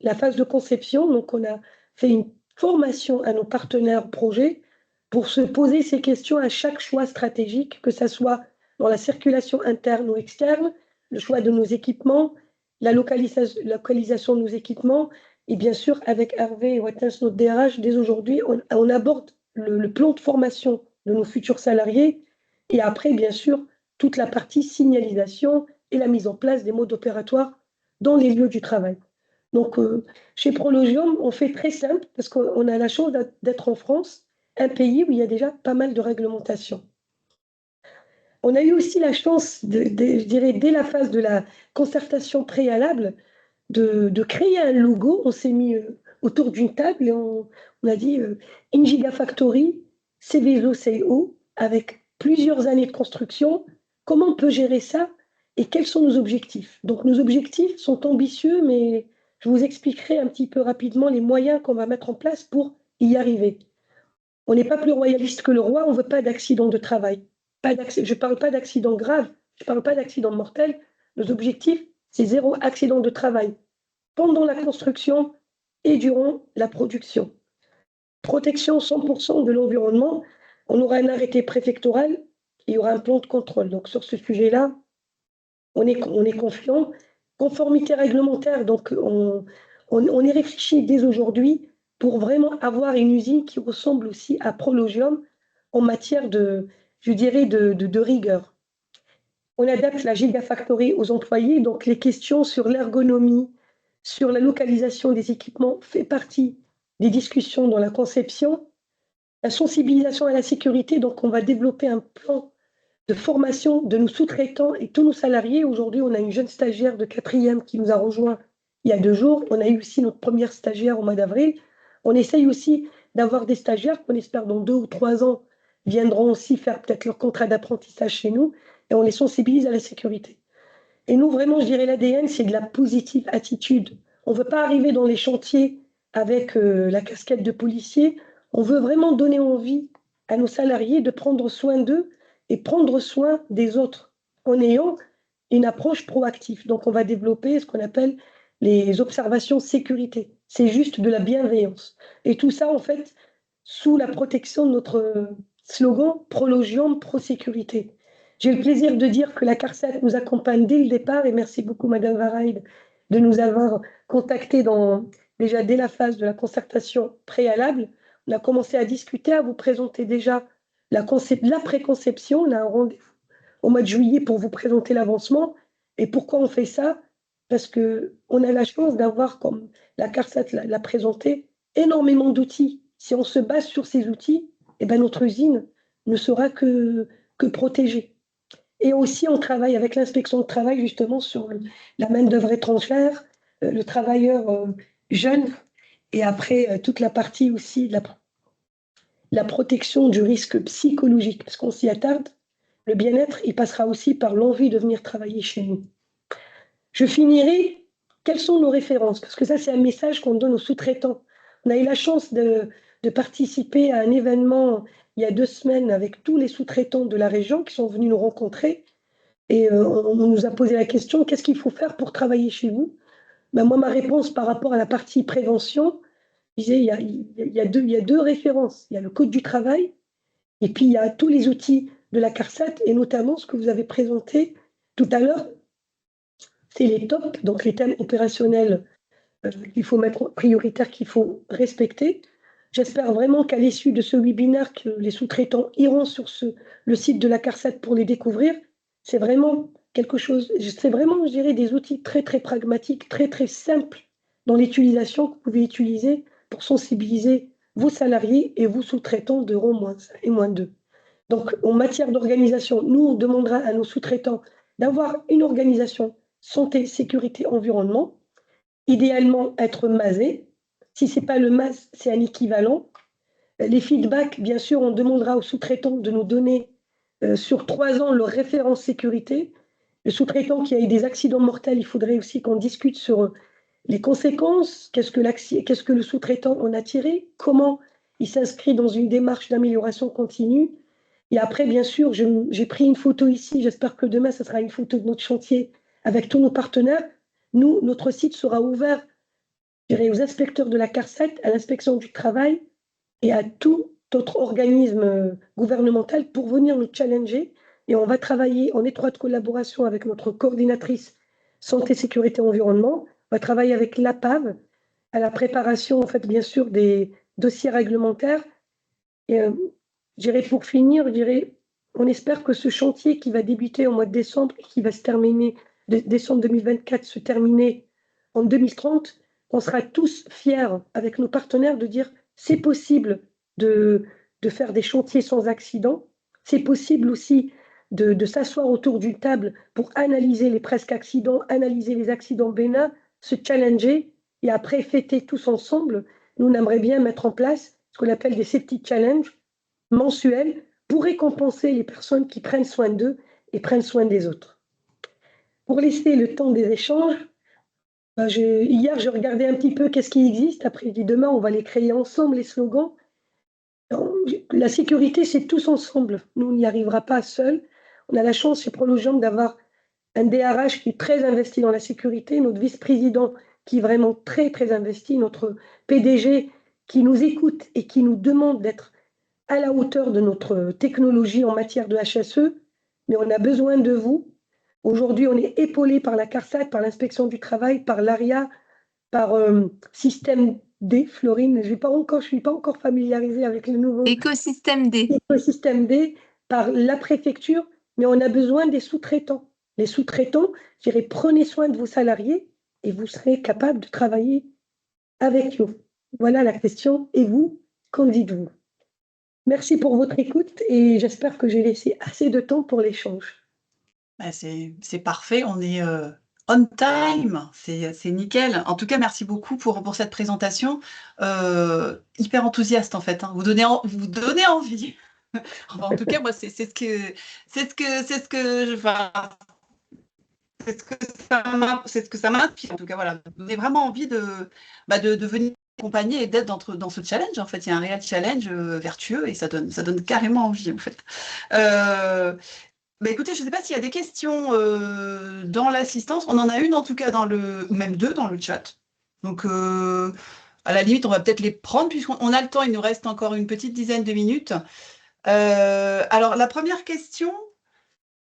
La phase de conception, donc on a fait une formation à nos partenaires projets pour se poser ces questions à chaque choix stratégique, que ce soit dans la circulation interne ou externe, le choix de nos équipements, la localisation de nos équipements, et bien sûr, avec Hervé Wattens, notre DRH, dès aujourd'hui, on aborde le plan de formation de nos futurs salariés, et après, bien sûr, toute la partie signalisation et la mise en place des modes opératoires dans les lieux du travail. Donc, chez Prologium, on fait très simple, parce qu'on a la chance d'être en France, un pays où il y a déjà pas mal de réglementations. On a eu aussi la chance, je dirais, dès la phase de la concertation préalable, de créer un logo. On s'est mis autour d'une table et on a dit In Gigafactory, Seveso CO, avec plusieurs années de construction. Comment on peut gérer ça et quels sont nos objectifs? Donc nos objectifs sont ambitieux, mais je vous expliquerai un petit peu rapidement les moyens qu'on va mettre en place pour y arriver. On n'est pas plus royaliste que le roi, on ne veut pas d'accident de travail. Je ne parle pas d'accident grave, je ne parle pas d'accident mortel. Nos objectifs, c'est 0 accident de travail pendant la construction et durant la production. Protection 100% de l'environnement. On aura un arrêté préfectoral, il y aura un plan de contrôle. Donc sur ce sujet-là, on est confiant. Conformité réglementaire, donc on y réfléchit dès aujourd'hui pour vraiment avoir une usine qui ressemble aussi à Prologium en matière je dirais, de rigueur. On adapte la Gigafactory aux employés, donc les questions sur l'ergonomie, sur la localisation des équipements fait partie des discussions dans la conception. La sensibilisation à la sécurité, donc on va développer un plan de formation de nos sous-traitants et tous nos salariés. Aujourd'hui, on a une jeune stagiaire de 4e qui nous a rejoint il y a 2 jours. On a eu aussi notre première stagiaire au mois d'avril. On essaye aussi d'avoir des stagiaires qu'on espère dans 2 ou 3 ans viendront aussi faire peut-être leur contrat d'apprentissage chez nous et on les sensibilise à la sécurité. Et nous, vraiment, je dirais l'ADN, c'est de la positive attitude. On ne veut pas arriver dans les chantiers avec la casquette de policier. On veut vraiment donner envie à nos salariés de prendre soin d'eux et prendre soin des autres en ayant une approche proactive. Donc, on va développer ce qu'on appelle les observations sécurité. C'est juste de la bienveillance. Et tout ça, en fait, sous la protection de notre slogan « Prologium Pro Sécurité ». J'ai le plaisir de dire que la CARSAT nous accompagne dès le départ et merci beaucoup Madame Varaïd de nous avoir contactés déjà dès la phase de la concertation préalable. On a commencé à discuter, à vous présenter déjà la préconception. On a un rendez-vous au mois de juillet pour vous présenter l'avancement. Et pourquoi on fait ça? Parce qu'on a la chance d'avoir, comme la CARSAT l'a présenté, énormément d'outils. Si on se base sur ces outils, eh ben notre usine ne sera que protégée. Et aussi, on travaille avec l'inspection de travail justement sur la main-d'œuvre étrangère, le travailleur jeune, et après toute la partie aussi de la protection du risque psychologique, parce qu'on s'y attarde. Le bien-être, il passera aussi par l'envie de venir travailler chez nous. Je finirai, quelles sont nos références? Parce que ça, c'est un message qu'on donne aux sous-traitants. On a eu la chance de participer à un événement il y a 2 semaines avec tous les sous-traitants de la région qui sont venus nous rencontrer. Et on nous a posé la question, qu'est-ce qu'il faut faire pour travailler chez vous? Ben moi, ma réponse par rapport à la partie prévention, je disais, il y a deux références. Il y a le Code du travail et puis il y a tous les outils de la CARSAT et notamment ce que vous avez présenté tout à l'heure, c'est les TOP, donc les thèmes opérationnels qu'il faut mettre prioritaires, qu'il faut respecter. J'espère vraiment qu'à l'issue de ce webinaire, que les sous-traitants iront sur le site de la CARSAT pour les découvrir. C'est vraiment quelque chose, c'est vraiment, je dirais, des outils très, très pragmatiques, très, très simples dans l'utilisation que vous pouvez utiliser pour sensibiliser vos salariés et vos sous-traitants de rang -1 et -2. Donc, en matière d'organisation, nous, on demandera à nos sous-traitants d'avoir une organisation santé, sécurité, environnement, idéalement être masé. Si ce n'est pas le MAS, c'est un équivalent. Les feedbacks, bien sûr, on demandera aux sous-traitants de nous donner sur 3 ans leur référence sécurité. Le sous-traitant qui a eu des accidents mortels, il faudrait aussi qu'on discute sur les conséquences. Qu'est-ce que le sous-traitant en a tiré? Comment il s'inscrit dans une démarche d'amélioration continue? Et après, bien sûr, j'ai pris une photo ici. J'espère que demain, ce sera une photo de notre chantier avec tous nos partenaires. Nous, notre site sera ouvert, je dirais, aux inspecteurs de la CARSAT, à l'inspection du travail et à tout autre organisme gouvernemental pour venir nous challenger. Et on va travailler en étroite collaboration avec notre coordinatrice santé, sécurité, environnement. On va travailler avec l'APAV à la préparation, en fait, bien sûr, des dossiers réglementaires. Et pour finir, on espère que ce chantier qui va débuter au mois de décembre et qui va se terminer, décembre 2024, se terminer en 2030, on sera tous fiers avec nos partenaires de dire c'est possible de faire des chantiers sans accident, c'est possible aussi de s'asseoir autour d'une table pour analyser les presque accidents, analyser les accidents bénins, se challenger et après fêter tous ensemble. Nous, on aimerait bien mettre en place ce qu'on appelle des safety challenges mensuels pour récompenser les personnes qui prennent soin d'eux et prennent soin des autres. Pour laisser le temps des échanges, hier, je regardais un petit peu qu'est-ce qui existe. Après, je dis demain, on va les créer ensemble, les slogans. La sécurité, c'est tous ensemble. Nous, on n'y arrivera pas seul. On a la chance chez Prologium d'avoir un DRH qui est très investi dans la sécurité, notre vice-président qui est vraiment très, très investi, notre PDG qui nous écoute et qui nous demande d'être à la hauteur de notre technologie en matière de HSE. Mais on a besoin de vous. Aujourd'hui, on est épaulé par la CARSAT, par l'inspection du travail, par l'ARIA, par Système D, Florine. Je ne suis pas encore familiarisée avec le nouveau Écosystème D. Écosystème D, par la préfecture, mais on a besoin des sous-traitants. Les sous-traitants, je dirais, prenez soin de vos salariés et vous serez capable de travailler avec nous. Voilà la question. Et vous, qu'en dites-vous? Merci pour votre écoute et j'espère que j'ai laissé assez de temps pour l'échange. C'est parfait, on est on time, c'est nickel. En tout cas, merci beaucoup pour cette présentation. Hyper enthousiaste en fait, hein. Vous donnez envie. Enfin, en tout cas, moi, c'est ce que ça m'inspire. En tout cas, voilà, vous avez vraiment envie de venir accompagner et d'être dans ce challenge. En fait, il y a un réel challenge vertueux et ça donne carrément envie en fait. Écoutez, je ne sais pas s'il y a des questions dans l'assistance. On en a une en tout cas ou même deux dans le chat. Donc, à la limite, on va peut-être les prendre puisqu'on a le temps. Il nous reste encore une petite dizaine de minutes. Alors, la première question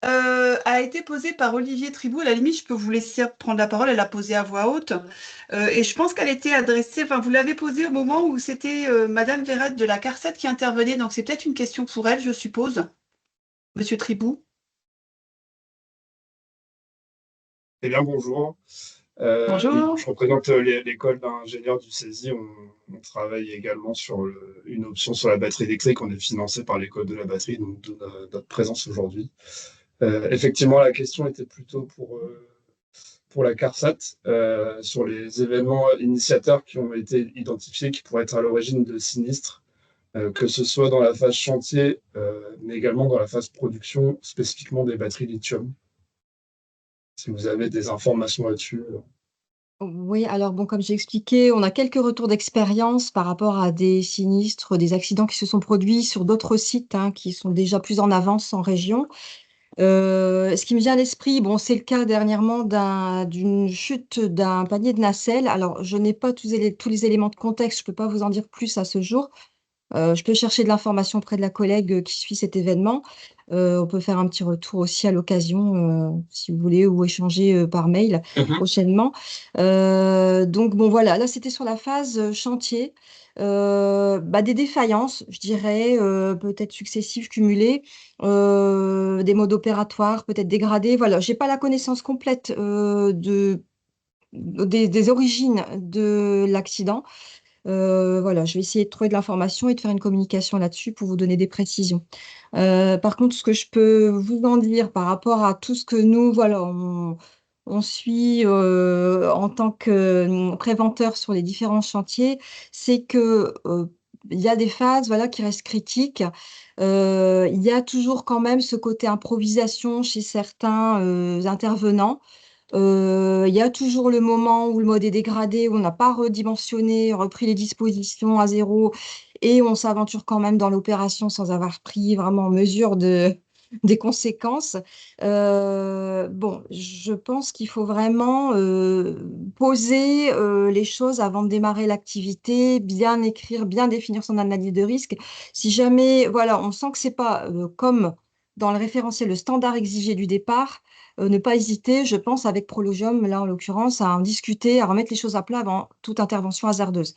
a été posée par Olivier Tribou. À la limite, je peux vous laisser prendre la parole. Elle l'a posée à voix haute. Et je pense qu'elle était adressée, enfin, vous l'avez posée au moment où c'était Madame Verrette de la CARSAT qui intervenait. Donc, c'est peut-être une question pour elle, je suppose. Monsieur Tribou. Eh bien, bonjour. Bonjour. Je représente l'école d'ingénieurs du CESI. On travaille également sur une option sur la batterie électrique. On est financé par l'école de la batterie, donc d'où notre présence aujourd'hui. Effectivement, la question était plutôt pour la CARSAT sur les événements initiateurs qui ont été identifiés, qui pourraient être à l'origine de sinistres, que ce soit dans la phase chantier, mais également dans la phase production, spécifiquement des batteries lithium. Si vous avez des informations là-dessus. Oui, alors bon, comme j'ai expliqué, on a quelques retours d'expérience par rapport à des sinistres, des accidents qui se sont produits sur d'autres sites qui sont déjà plus en avance en région. Ce qui me vient à l'esprit, bon, c'est le cas dernièrement d'une chute d'un panier de nacelles. Alors, je n'ai pas tous les éléments de contexte, je ne peux pas vous en dire plus à ce jour. Je peux chercher de l'information auprès de la collègue qui suit cet événement. On peut faire un petit retour aussi à l'occasion, si vous voulez, ou échanger par mail prochainement. Donc, bon, voilà, là, c'était sur la phase chantier. Des défaillances, je dirais, peut-être successives, cumulées, des modes opératoires, peut-être dégradés. Voilà, je n'ai pas la connaissance complète des origines de l'accident. Voilà, je vais essayer de trouver de l'information et de faire une communication là-dessus pour vous donner des précisions. Par contre, ce que je peux vous en dire par rapport à tout ce que nous, voilà, on suit en tant que préventeur sur les différents chantiers, c'est que il y a des phases, voilà, qui restent critiques. Il y a toujours quand même ce côté improvisation chez certains intervenants. Il y a toujours le moment où le mode est dégradé, où on n'a pas redimensionné, repris les dispositions à zéro et on s'aventure quand même dans l'opération sans avoir pris vraiment mesure des conséquences. Bon, je pense qu'il faut vraiment poser les choses avant de démarrer l'activité, bien écrire, bien définir son analyse de risque. Si jamais, voilà, on sent que c'est pas comme dans le référentiel, le standard exigé du départ, ne pas hésiter, je pense, avec Prologium, là en l'occurrence, à en discuter, à remettre les choses à plat avant toute intervention hasardeuse.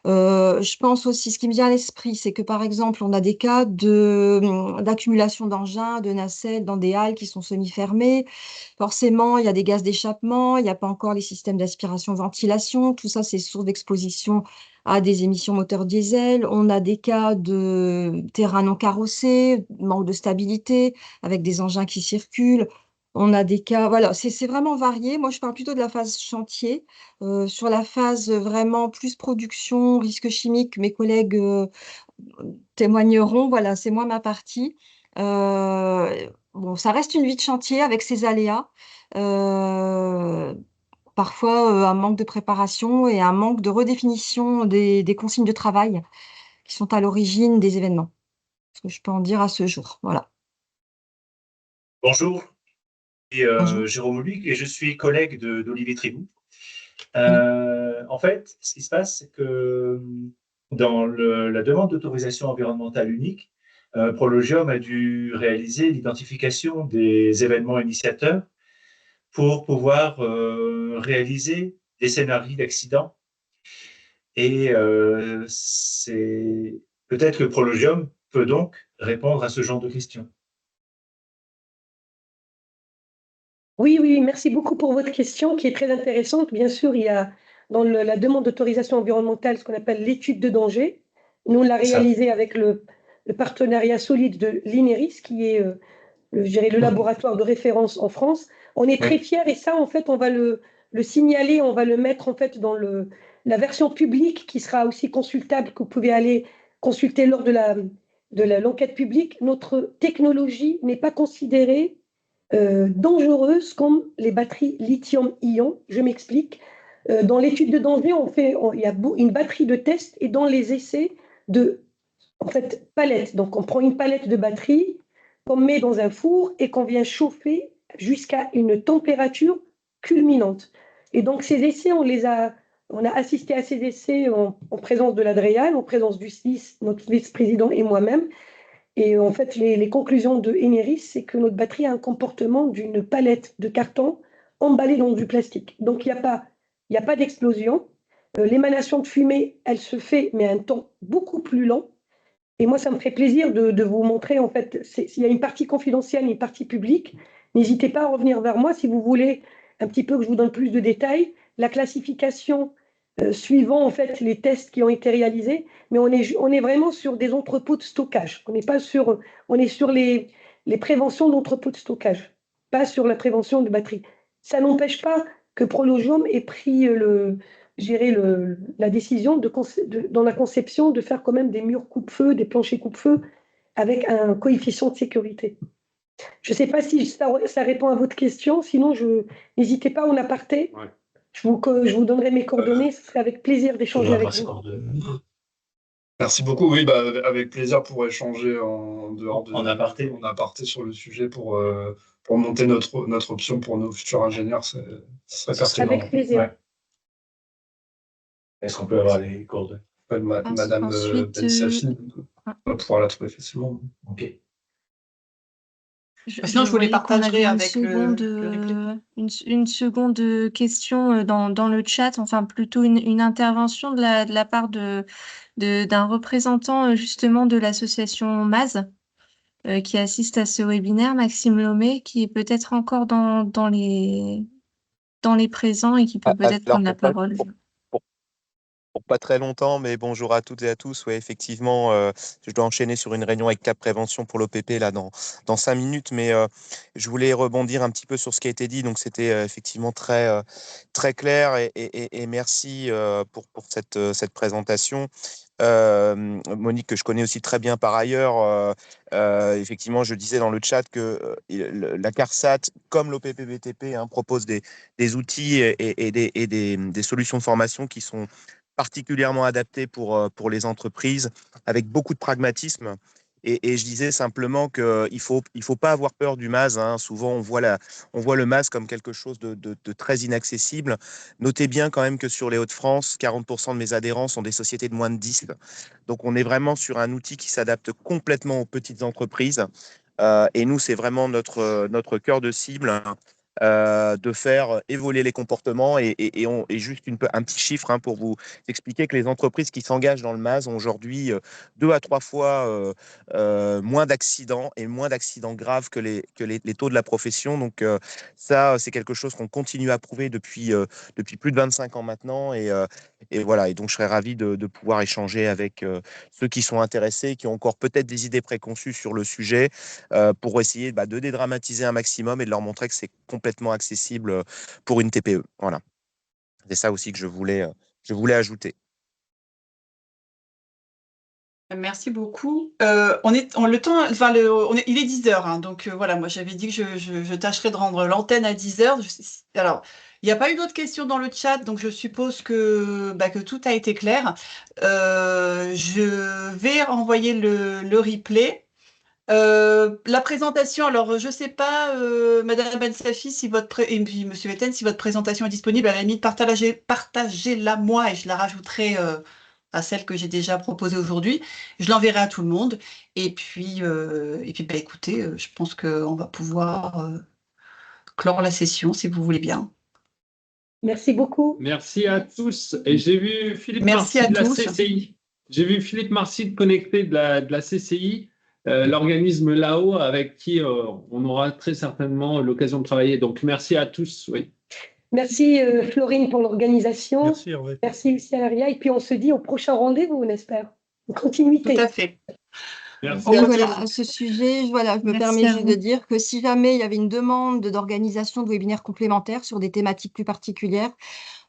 Je pense aussi, ce qui me vient à l'esprit, c'est que par exemple, on a des cas d'accumulation d'engins, de nacelles dans des halles qui sont semi-fermées. Forcément, il y a des gaz d'échappement, il n'y a pas encore les systèmes d'aspiration-ventilation. Tout ça, c'est source d'exposition à des émissions moteurs diesel, on a des cas de terrain non carrossé, manque de stabilité, avec des engins qui circulent. On a des cas, voilà, c'est vraiment varié. Moi, je parle plutôt de la phase chantier. Sur la phase vraiment plus production, risque chimique, mes collègues témoigneront. Voilà, c'est moi ma partie. Bon, ça reste une vie de chantier avec ses aléas. Parfois, un manque de préparation et un manque de redéfinition des consignes de travail qui sont à l'origine des événements. Ce que je peux en dire à ce jour. Voilà. Bonjour, je Bonjour. suis Jérôme Luc et je suis collègue d'Olivier Tribou. En fait, ce qui se passe, c'est que dans la demande d'autorisation environnementale unique, Prologium a dû réaliser l'identification des événements initiateurs pour pouvoir réaliser des scénarios d'accident. Et c'est peut-être que Prologium peut donc répondre à ce genre de questions. Oui, oui, merci beaucoup pour votre question qui est très intéressante. Bien sûr, il y a dans la demande d'autorisation environnementale ce qu'on appelle l'étude de danger. Nous, on l'a réalisée avec le partenariat solide de l'INERIS, qui est je dirais, le laboratoire de référence en France. On est très fiers et ça, en fait, on va le signaler, on va le mettre en fait dans la version publique qui sera aussi consultable, que vous pouvez aller consulter lors de l'enquête publique. Notre technologie n'est pas considérée dangereuses comme les batteries lithium-ion. Je m'explique. Dans l'étude de danger, il y a une batterie de test et dans les essais en fait, palettes. Donc, on prend une palette de batterie qu'on met dans un four et qu'on vient chauffer jusqu'à une température culminante. Et donc, ces essais, on a assisté à ces essais en présence de l'Adréal, en présence du SLIS, notre vice-président et moi-même. Et en fait, les conclusions de Eneris, c'est que notre batterie a un comportement d'une palette de carton emballée dans du plastique. Donc, il n'y a pas d'explosion. L'émanation de fumée, elle se fait, mais à un temps beaucoup plus lent. Et moi, ça me fait plaisir de vous montrer, en fait, s'il y a une partie confidentielle et une partie publique. N'hésitez pas à revenir vers moi si vous voulez un petit peu que je vous donne plus de détails. La classification suivant, en fait, les tests qui ont été réalisés, mais on est vraiment sur des entrepôts de stockage. On est sur les préventions d'entrepôts de stockage, pas sur la prévention de batterie. Ça n'empêche pas que Prologium ait pris la décision dans la conception de faire quand même des murs coupe-feu, des planchers coupe-feu avec un coefficient de sécurité. Je ne sais pas si ça répond à votre question, sinon n'hésitez pas en aparté. Ouais. Je vous donnerai mes coordonnées, ce serait avec plaisir d'échanger avec vous. Merci beaucoup. Oui, avec plaisir pour échanger en aparté sur le sujet pour monter notre option pour nos futurs ingénieurs. Ce serait pertinent. Avec plaisir. Ouais. Est-ce qu'on peut avoir les coordonnées? Madame Ben Safi, on va pouvoir la trouver facilement. Ok. Sinon, je vous les partagerai avec une seconde question dans le chat, enfin plutôt une intervention de la part d'un représentant justement de l'association MAZ qui assiste à ce webinaire, Maxime Lomé, qui est peut-être encore dans les présents et qui peut peut-être prendre la parole. Pour pas très longtemps, mais bonjour à toutes et à tous. Ouais, effectivement, je dois enchaîner sur une réunion avec Cap Prévention pour l'OPP là dans 5 minutes, mais je voulais rebondir un petit peu sur ce qui a été dit. Donc c'était effectivement très clair et merci pour cette présentation. Monique, que je connais aussi très bien par ailleurs, effectivement, je disais dans le chat que la CARSAT, comme l'OPP-BTP, propose des outils et des solutions de formation qui sont particulièrement adaptés pour les entreprises, avec beaucoup de pragmatisme. Et je disais simplement qu'il faut pas avoir peur du MAS. Souvent, on voit le MAS comme quelque chose de très inaccessible. Notez bien quand même que sur les Hauts-de-France, 40% de mes adhérents sont des sociétés de moins de 10. Donc, on est vraiment sur un outil qui s'adapte complètement aux petites entreprises. Et nous, c'est vraiment notre cœur de cible. De faire évoluer les comportements et juste un petit chiffre pour vous expliquer que les entreprises qui s'engagent dans le MAS ont aujourd'hui 2 à 3 fois moins d'accidents et moins d'accidents graves que les taux de la profession. Donc ça, c'est quelque chose qu'on continue à prouver depuis plus de 25 ans maintenant et voilà, et donc je serais ravi de pouvoir échanger avec ceux qui sont intéressés, qui ont encore peut-être des idées préconçues sur le sujet, pour essayer de dédramatiser un maximum et de leur montrer que c'est complètement accessible pour une TPE. Voilà. C'est ça aussi que je voulais ajouter. Merci beaucoup. Il est 10 heures, hein, donc voilà, moi j'avais dit que je tâcherais de rendre l'antenne à 10 heures. Alors, il n'y a pas eu d'autres questions dans le chat, donc je suppose que tout a été clair. Je vais renvoyer le replay. La présentation, alors je ne sais pas, Madame Ben Safi, et puis Monsieur Etten, si votre présentation est disponible, à la limite, partagez-la moi et je la rajouterai à celle que j'ai déjà proposée aujourd'hui. Je l'enverrai à tout le monde. Et puis écoutez, je pense qu'on va pouvoir clore la session, si vous voulez bien. Merci beaucoup. Merci à tous. Et j'ai vu Philippe Merci Marcy à de la tous. CCI. J'ai vu Philippe Marcy connecté de la CCI, l'organisme là-haut avec qui on aura très certainement l'occasion de travailler. Donc, merci à tous. Oui. Merci Florine pour l'organisation. Merci Hervé. Merci aussi à Laria. Et puis on se dit au prochain rendez-vous, on espère. En continuité. Tout à fait. Merci. Et voilà, à ce sujet, je me permets juste de vous. dire que si jamais il y avait une demande d'organisation de webinaires complémentaires sur des thématiques plus particulières,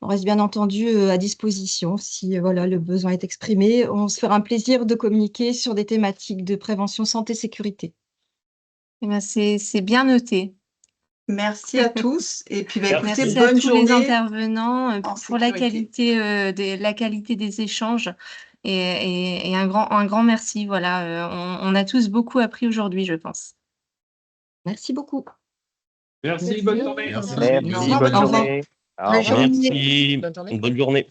on reste bien entendu à disposition. Si le besoin est exprimé, on se fera un plaisir de communiquer sur des thématiques de prévention santé-sécurité. Eh ben, c'est bien noté. Merci à tous. Et puis, écoutez, Merci bonne à tous journée. les intervenants pour la sécurité. qualité des échanges et un grand merci. Voilà, on a tous beaucoup appris aujourd'hui, je pense. Merci beaucoup. Merci, bonne journée. Merci. Merci, bonne Au revoir. journée. Au revoir. Bonne journée. Merci. Bonne journée. Bonne journée.